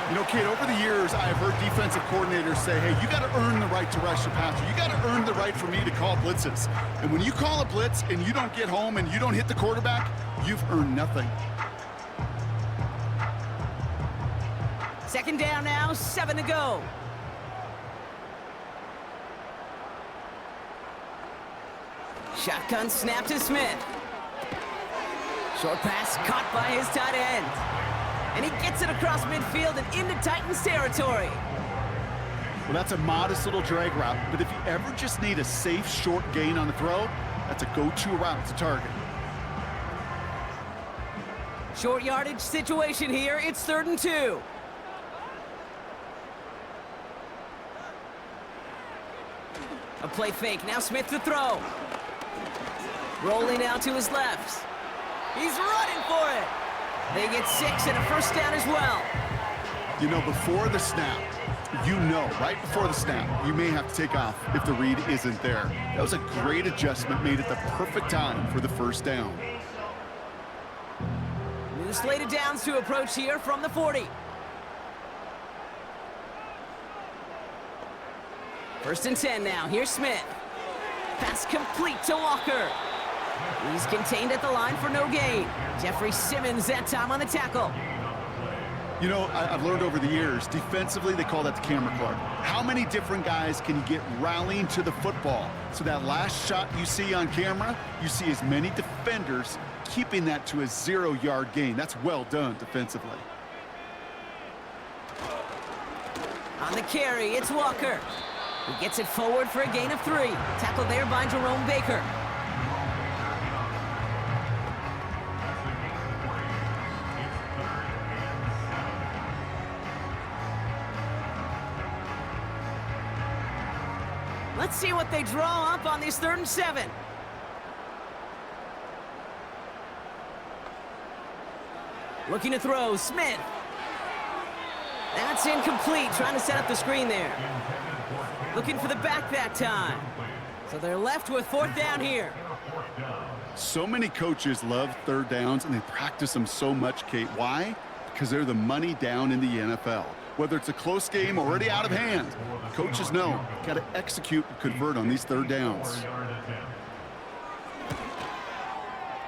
You know, kid, over the years, I've heard defensive coordinators say, hey, you got to earn the right to rush the passer. You got to earn the right for me to call blitzes. And when you call a blitz and you don't get home and you don't hit the quarterback, you've earned nothing. Second down now, 7 to go. Shotgun snap to Smith. Short pass caught by his tight end. And he gets it across midfield and into Titans territory. Well, that's a modest little drag route, but if you ever just need a safe, short gain on the throw, that's a go-to route to target. Short yardage situation here. It's 3rd and 2. A play fake. Now Smith to throw. Rolling out to his left. He's running for it. They get 6 and a first down as well. You know, before the snap, right before the snap, you may have to take off if the read isn't there. That was a great adjustment, made it the perfect time for the first down. New slate of downs to approach here from the 40. First and 10 now. Here's Smith. Pass complete to Walker. He's contained at the line for no gain. Jeffrey Simmons that time on the tackle. You know, I've learned over the years, defensively, they call that the camera club. How many different guys can you get rallying to the football? So that last shot you see on camera, you see as many defenders keeping that to a 0-yard gain. That's well done defensively. On the carry, it's Walker. He gets it forward for a gain of 3. Tackled there by Jerome Baker. Let's see what they draw up on these 3rd and 7. Looking to throw, Smith. That's incomplete, trying to set up the screen there. Looking for the back that time. So they're left with 4th down here. So many coaches love 3rd downs, and they practice them so much, Kate. Why? Because they're the money down in the NFL. Whether it's a close game already out of hand, coaches know got to execute and convert on these 3rd downs.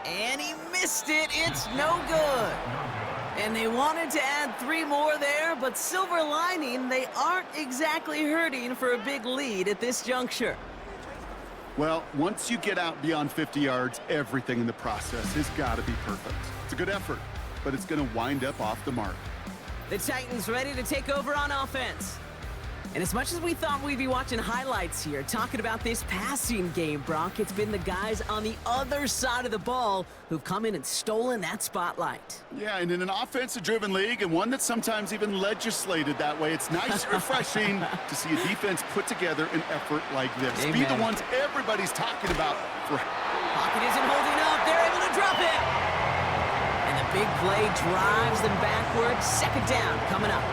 And he missed it. It's no good. And they wanted to add 3 more there, but silver lining, they aren't exactly hurting for a big lead at this juncture. Well, once you get out beyond 50 yards, everything in the process has got to be perfect. It's a good effort, but it's going to wind up off the mark. The Titans ready to take over on offense. And as much as we thought we'd be watching highlights here, talking about this passing game, Brock, it's been the guys on the other side of the ball who've come in and stolen that spotlight. Yeah, and in an offensive-driven league, and one that's sometimes even legislated that way, it's nice and refreshing to see a defense put together an effort like this. Amen. Be the ones everybody's talking about. Pocket isn't holding up. They're able to drop it. And the big play drives them backwards. 2nd down coming up.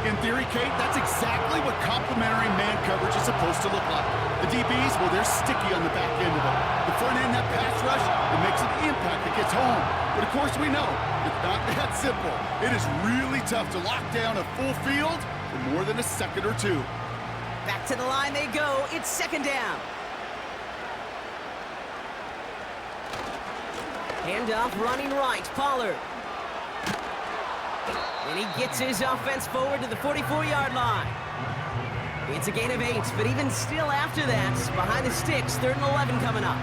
In theory, Kate, that's exactly what complementary man coverage is supposed to look like. The DBs, well, they're sticky on the back end of it. The front end, that pass rush, it makes an impact that gets home. But of course we know, it's not that simple. It is really tough to lock down a full field for more than a second or two. Back to the line they go. It's 2nd down. Handoff running right. Pollard. And he gets his offense forward to the 44-yard line. It's a gain of 8, but even still after that, behind the sticks, 3rd and 11 coming up.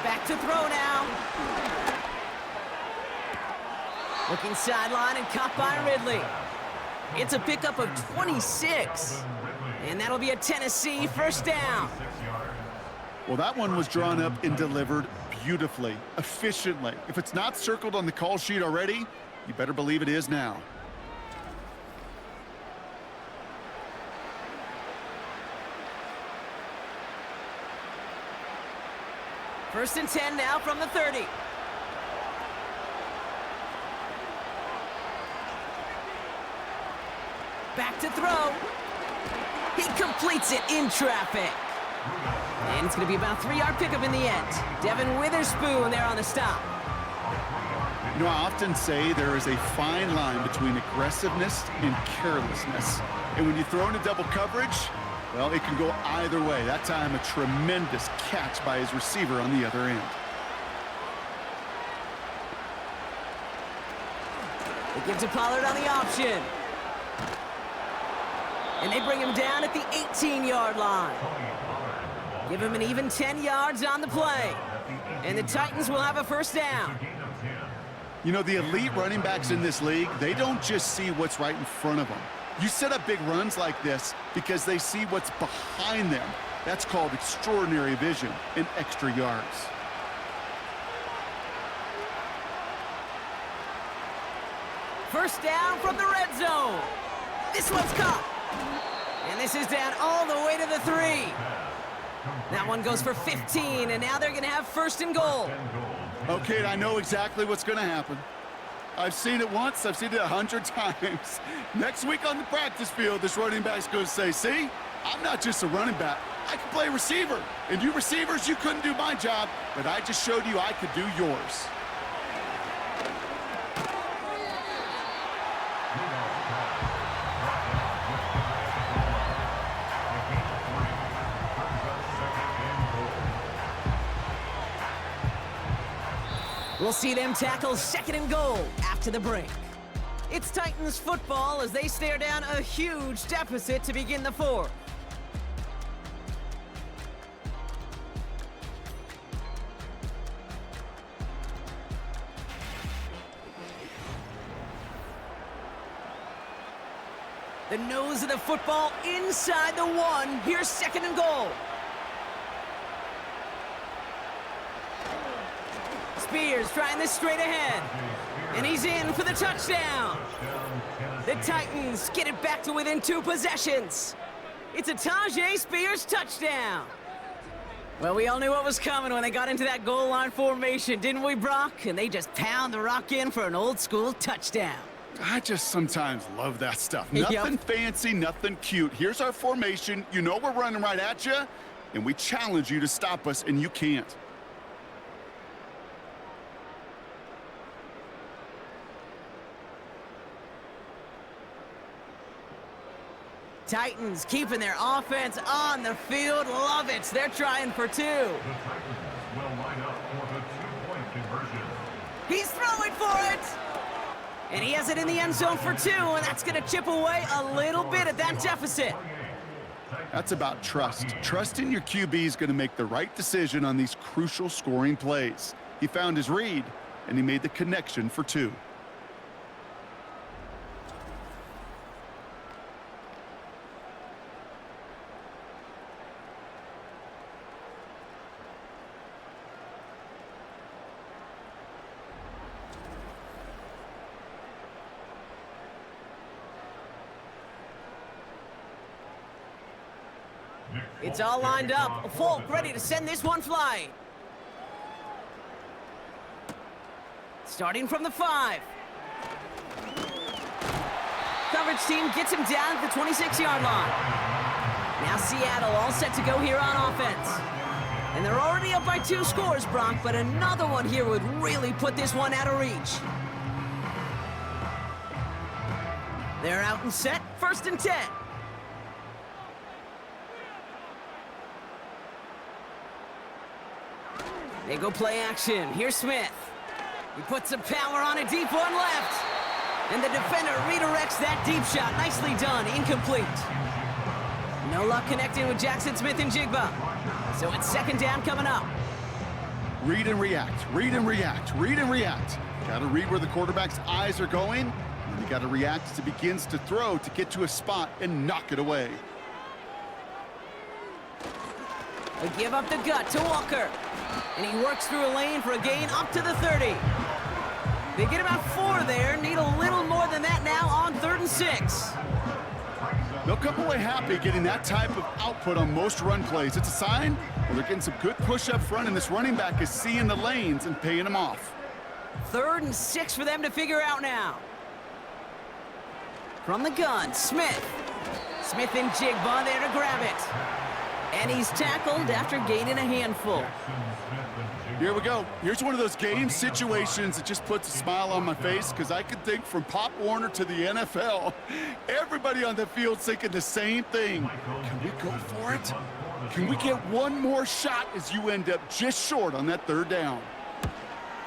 Back to throw now. Looking sideline and caught by Ridley. It's a pickup of 26. And that'll be a Tennessee 1st down. Well, that one was drawn up and delivered beautifully, efficiently. If it's not circled on the call sheet already, you better believe it is now. First and 10 now from the 30. Back to throw. He completes it in traffic. And it's going to be about a 3-yard pickup in the end. Devin Witherspoon there on the stop. You know, I often say there is a fine line between aggressiveness and carelessness. And when you throw into double coverage, well, it can go either way. That time, a tremendous catch by his receiver on the other end. They give to Pollard on the option. And they bring him down at the 18-yard line. Give him an even 10 yards on the play. And the Titans will have a 1st down. You know, the elite running backs in this league, they don't just see what's right in front of them. You set up big runs like this because they see what's behind them. That's called extraordinary vision and extra yards. First down from the red zone. This one's caught. And this is down all the way to the 3. That one goes for 15, and now they're going to have 1st and goal. Okay, I know exactly what's going to happen. I've seen it once, I've seen it 100 times. Next week on the practice field, this running back's going to say, see, I'm not just a running back. I can play receiver. And you receivers, you couldn't do my job, but I just showed you I could do yours. We'll see them tackle 2nd and goal after the break. It's Titans football as they stare down a huge deficit to begin the 4th. The nose of the football inside the 1. Here's 2nd and goal. Spears trying this straight ahead. And he's in for the touchdown. The Titans get it back to within 2 possessions. It's a Tajay Spears touchdown. Well, we all knew what was coming when they got into that goal line formation, didn't we, Brock? And they just pound the rock in for an old-school touchdown. I just sometimes love that stuff. Yep. Nothing fancy, nothing cute. Here's our formation. You know we're running right at you, and we challenge you to stop us, and you can't. Titans keeping their offense on the field. Love it. They're trying for 2. The Titans will line up for the two-point conversion. He's throwing for it. And he has it in the end zone for 2, and that's going to chip away a little bit at that deficit. That's about trust. Trusting your QB is going to make the right decision on these crucial scoring plays. He found his read, and he made the connection for 2. It's all lined up. Folk ready to send this one flying. Starting from the 5. Coverage team gets him down at the 26-yard line. Now Seattle all set to go here on offense. And they're already up by 2 scores, Brock, but another one here would really put this one out of reach. They're out and set, 1st and 10. They go play action. Here's Smith. He puts some power on a deep one left. And the defender redirects that deep shot. Nicely done. Incomplete. No luck connecting with Jackson Smith and Jigba. So it's 2nd down coming up. Read and react, read and react, read and react. Got to read where the quarterback's eyes are going, and you got to react as he begins to throw to get to a spot and knock it away. They give up the gut to Walker. And he works through a lane for a gain up to the 30. They get about 4 there. Need a little more than that now on 3rd and 6. They'll come away happy getting that type of output on most run plays. It's a sign well, they're getting some good push up front, and this running back is seeing the lanes and paying them off. 3rd and 6 for them to figure out now. From the gun, Smith. Smith and Jigba there to grab it. And he's tackled after gaining a handful. Here we go. Here's one of those game situations that just puts a smile on my face, because I can think from Pop Warner to the NFL, everybody on the field thinking the same thing. Can we go for it? Can we get one more shot as you end up just short on that 3rd down?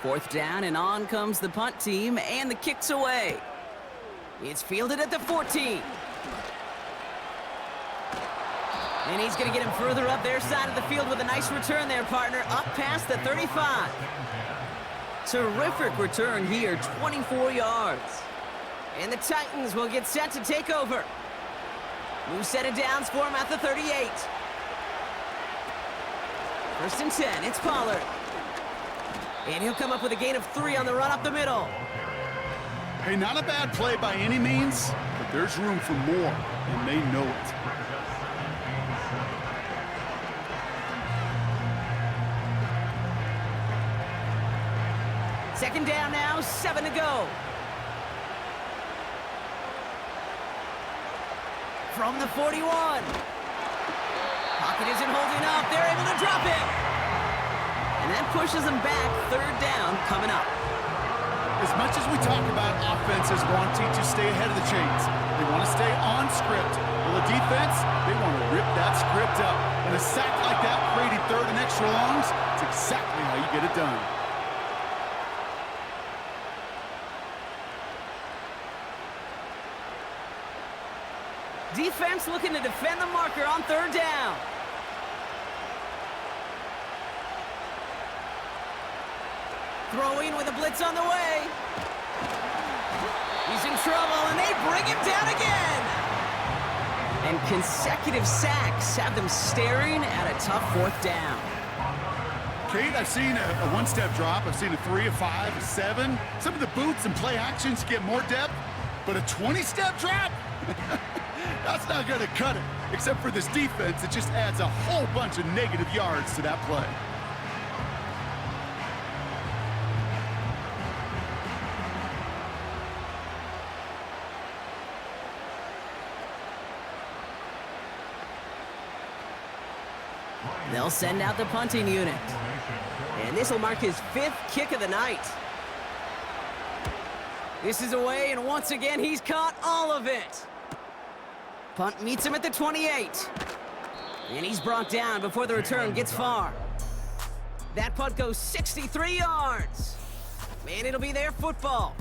4th down, and on comes the punt team, and the kick's away. It's fielded at the 14. And he's going to get him further up their side of the field with a nice return there, partner, up past the 35. Terrific return here, 24 yards. And the Titans will get set to take over. New set of downs for him at the 38. 1st and 10, it's Pollard. And he'll come up with a gain of 3 on the run up the middle. Hey, not a bad play by any means, but there's room for more, and they know it. Second down now, 7 to go. From the 41. Pocket isn't holding up. They're able to drop it. And that pushes them back. 3rd down coming up. As much as we talk about offenses wanting to stay ahead of the chains, they want to stay on script. Well, the defense, they want to rip that script up. And a sack like that, creating 3rd and extra longs, it's exactly how you get it done. Defense looking to defend the marker on 3rd down. Throwing with a blitz on the way. He's in trouble, and they bring him down again. And consecutive sacks have them staring at a tough 4th down. Kate, I've seen a 1-step drop. I've seen a 3, a 5, a 7. Some of the boots and play actions get more depth, but a 20-step drop? That's not going to cut it. Except for this defense, it just adds a whole bunch of negative yards to that play. They'll send out the punting unit. And this will mark his 5th kick of the night. This is away, and once again, he's caught all of it. Punt meets him at the 28. And he's brought down before the return gets far. That punt goes 63 yards. And it'll be their football.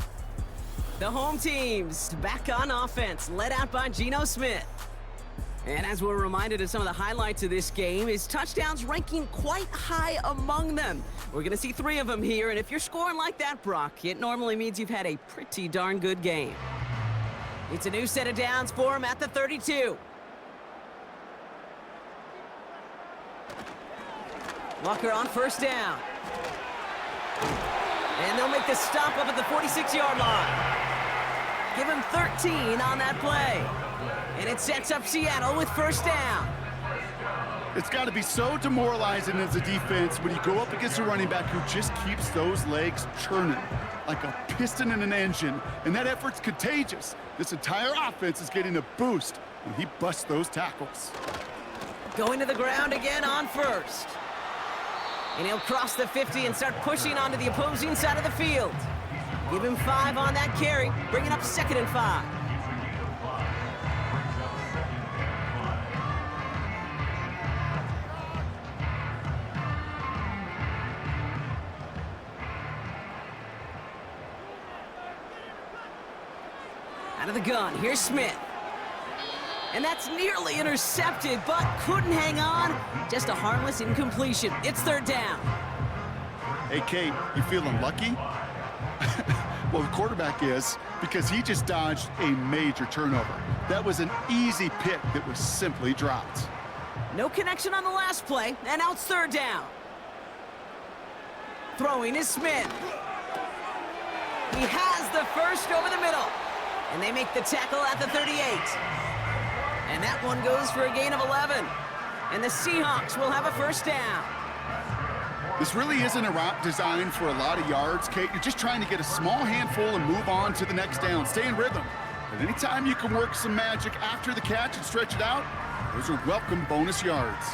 The home team's back on offense, led out by Geno Smith. And as we're reminded of some of the highlights of this game, his touchdowns ranking quite high among them. We're going to see 3 of them here, and if you're scoring like that, Brock, it normally means you've had a pretty darn good game. It's a new set of downs for him at the 32. Walker on first down. And they'll make the stop up at the 46-yard line. Give him 13 on that play. And it sets up Seattle with first down. It's got to be so demoralizing as a defense when you go up against a running back who just keeps those legs churning like a piston in an engine. And that effort's contagious. This entire offense is getting a boost when he busts those tackles. Going to the ground again on first. And he'll cross the 50 and start pushing onto the opposing side of the field. Give him 5 on that carry, bringing up 2nd and 5. Out of the gun, here's Smith. And that's nearly intercepted, but couldn't hang on. Just a harmless incompletion. It's 3rd down. Hey, Kate, you feeling lucky? Well, the quarterback is, because he just dodged a major turnover. That was an easy pick that was simply dropped. No connection on the last play, and now it's 3rd down. Throwing is Smith. He has the first over the middle. And they make the tackle at the 38. And that one goes for a gain of 11. And the Seahawks will have a first down. This really isn't a route designed for a lot of yards, Kate. You're just trying to get a small handful and move on to the next down. Stay in rhythm. But anytime you can work some magic after the catch and stretch it out, those are welcome bonus yards.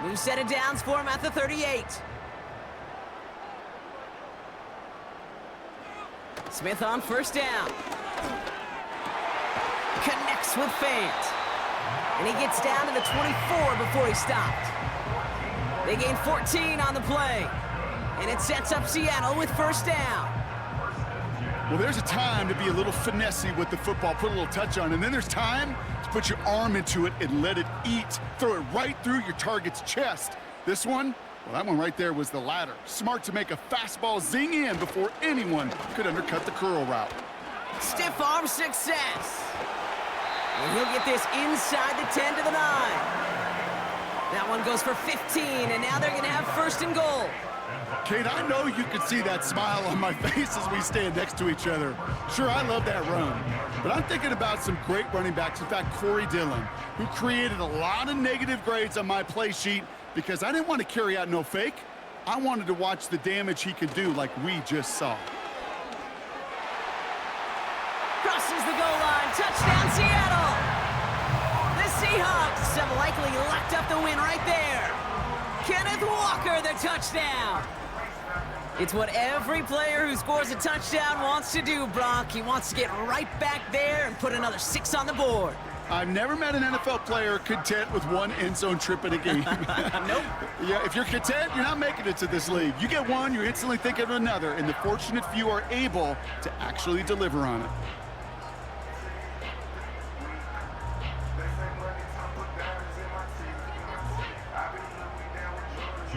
New set of downs for him at the 38. Smith on first down. Connects with Fant. And he gets down to the 24 before he stopped. They gain 14 on the play. And it sets up Seattle with first down. Well, there's a time to be a little finessey with the football, put a little touch on, and then there's time to put your arm into it and let it eat. Throw it right through your target's chest. This one, well, that one right there was the latter. Smart to make a fastball zing in before anyone could undercut the curl route. Stiff arm success. And he'll get this inside the 10 to the 9. That one goes for 15, and now they're going to have first and goal. Kate, I know you can see that smile on my face as we stand next to each other. Sure, I love that run, but I'm thinking about some great running backs. In fact, Corey Dillon, who created a lot of negative grades on my play sheet because I didn't want to carry out no fake. I wanted to watch the damage he could do like we just saw. Crosses the goal line. Touchdown, Seattle. The Seahawks have likely locked up the win right there. Kenneth Walker, the touchdown. It's what every player who scores a touchdown wants to do, Brock. He wants to get right back there and put another 6 on the board. I've never met an NFL player content with one end zone trip in a game. Nope. Yeah, if you're content, you're not making it to this league. You get one, you're instantly thinking of another, and the fortunate few are able to actually deliver on it.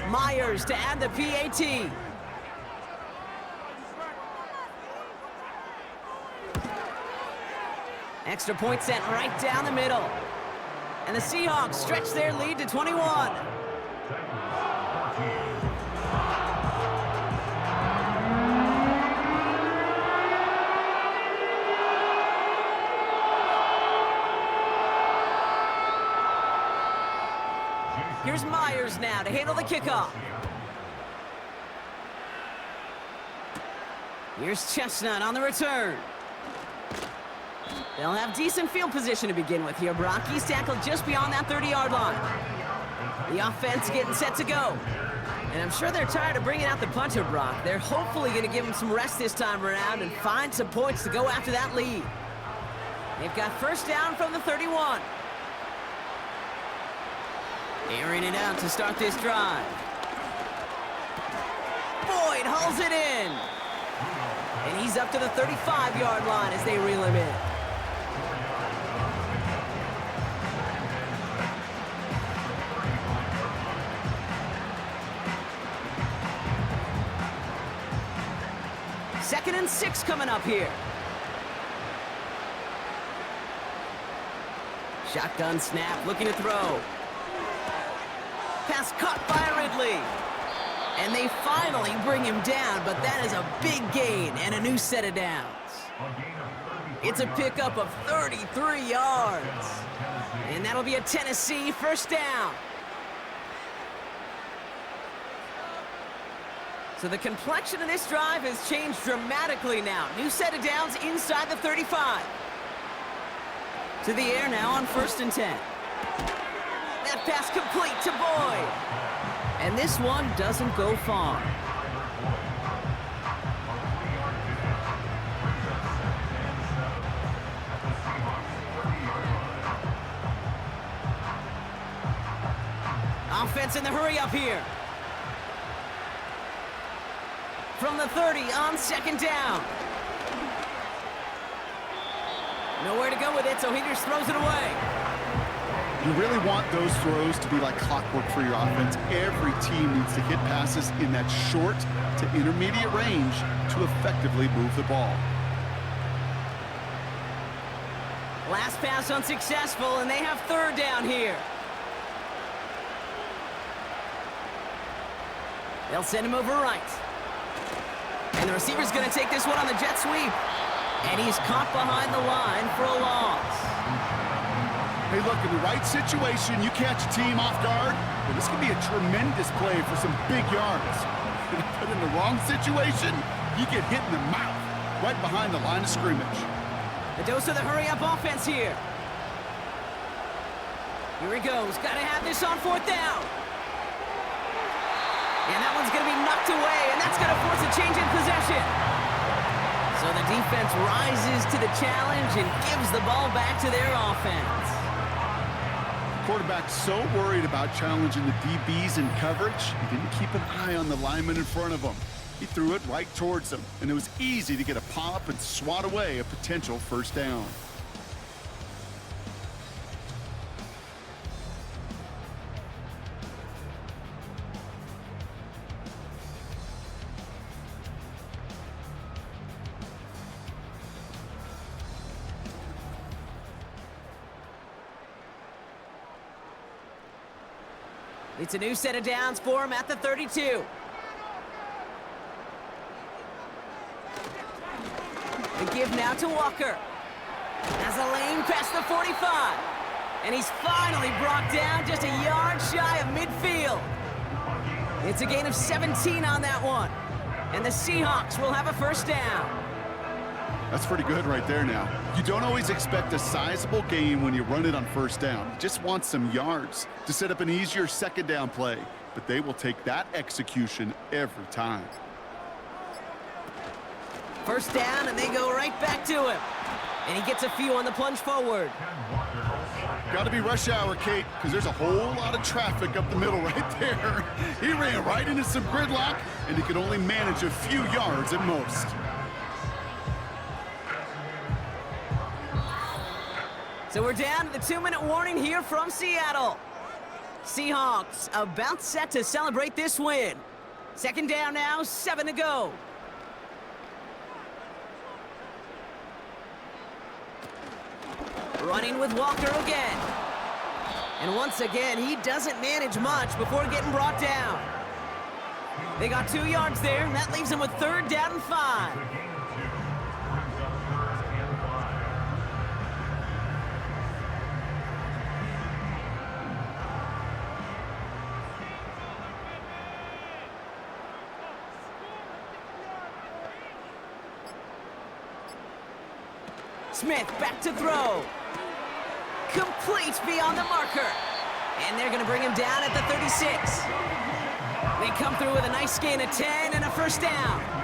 Myers to add the PAT. Extra point sent right down the middle. And the Seahawks stretch their lead to 21. Here's Myers now to handle the kickoff. Here's Chestnut on the return. They'll have decent field position to begin with here, Brock. He's tackled just beyond that 30-yard line. The offense getting set to go. And I'm sure they're tired of bringing out the punter, Brock. They're hopefully going to give him some rest this time around and find some points to go after that lead. They've got first down from the 31. Airing it out to start this drive. Boyd hauls it in. And he's up to the 35-yard line as they reel him in. Second and 6 coming up here. Shotgun snap, looking to throw. Pass caught by Ridley. And they finally bring him down, but that is a big gain and a new set of downs. It's a pickup of 33 yards. And that'll be a Tennessee first down. So the complexion of this drive has changed dramatically now. New set of downs inside the 35. To the air now on 1st and 10. That pass complete to Boyd. And this one doesn't go far. Offense in the hurry up here. From the 30 on 2nd down. Nowhere to go with it, so he just throws it away. You really want those throws to be like clockwork for your offense. Every team needs to hit passes in that short to intermediate range to effectively move the ball. Last pass unsuccessful, and they have 3rd down here. They'll send him over right. And the receiver's going to take this one on the jet sweep. And he's caught behind the line for a loss. Hey, look, in the right situation, you catch a team off guard, well, this could be a tremendous play for some big yards. But in the wrong situation, you get hit in the mouth right behind the line of scrimmage. A dose of the hurry-up offense here. Here he goes. Got to have this on 4th down. And that one's going to be knocked away, and that's going to force a change in possession. So the defense rises to the challenge and gives the ball back to their offense. Quarterback's so worried about challenging the DBs in coverage, he didn't keep an eye on the lineman in front of him. He threw it right towards him, and it was easy to get a pop and swat away a potential first down. It's a new set of downs for him at the 32. The give now to Walker. Has a lane past the 45. And he's finally brought down just a yard shy of midfield. It's a gain of 17 on that one. And the Seahawks will have a first down. That's pretty good right there now. You don't always expect a sizable gain when you run it on 1st down. You just want some yards to set up an easier 2nd down play. But they will take that execution every time. First down, and they go right back to him. And he gets a few on the plunge forward. Got to be rush hour, Kate, because there's a whole lot of traffic up the middle right there. He ran right into some gridlock, and he could only manage a few yards at most. So we're down to the 2-minute warning here from Seattle. Seahawks about set to celebrate this win. 2nd down now, 7 to go. Running with Walker again. And once again, he doesn't manage much before getting brought down. They got 2 yards there, and that leaves them with 3rd down and 5. Smith back to throw. Complete beyond the marker. And they're going to bring him down at the 36. They come through with a nice gain of 10 and a first down.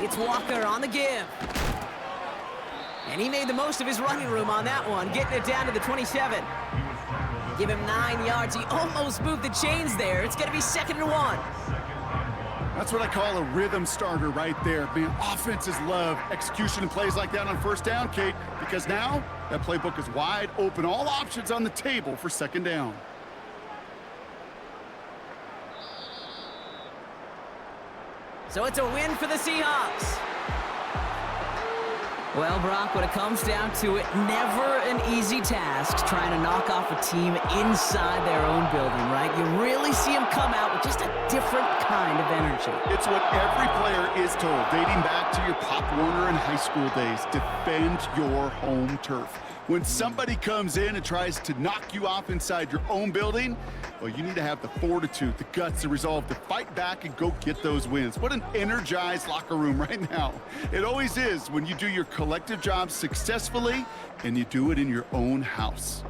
It's Walker on the give. And he made the most of his running room on that one, getting it down to the 27. Give him 9 yards. He almost moved the chains there. It's going to be 2nd and 1. That's what I call a rhythm starter right there. Man, offenses love execution and plays like that on first down, Kate, because now that playbook is wide open. All options on the table for 2nd down. So it's a win for the Seahawks. Well, Brock, when it comes down to it, never an easy task trying to knock off a team inside their own building, right? You really see them come out with just a different kind of energy. It's what every player is told, dating back to your Pop Warner and high school days. Defend your home turf. When somebody comes in and tries to knock you off inside your own building, well, you need to have the fortitude, the guts, the resolve to fight back and go get those wins. What an energized locker room right now. It always is when you do your collective job successfully and you do it in your own house.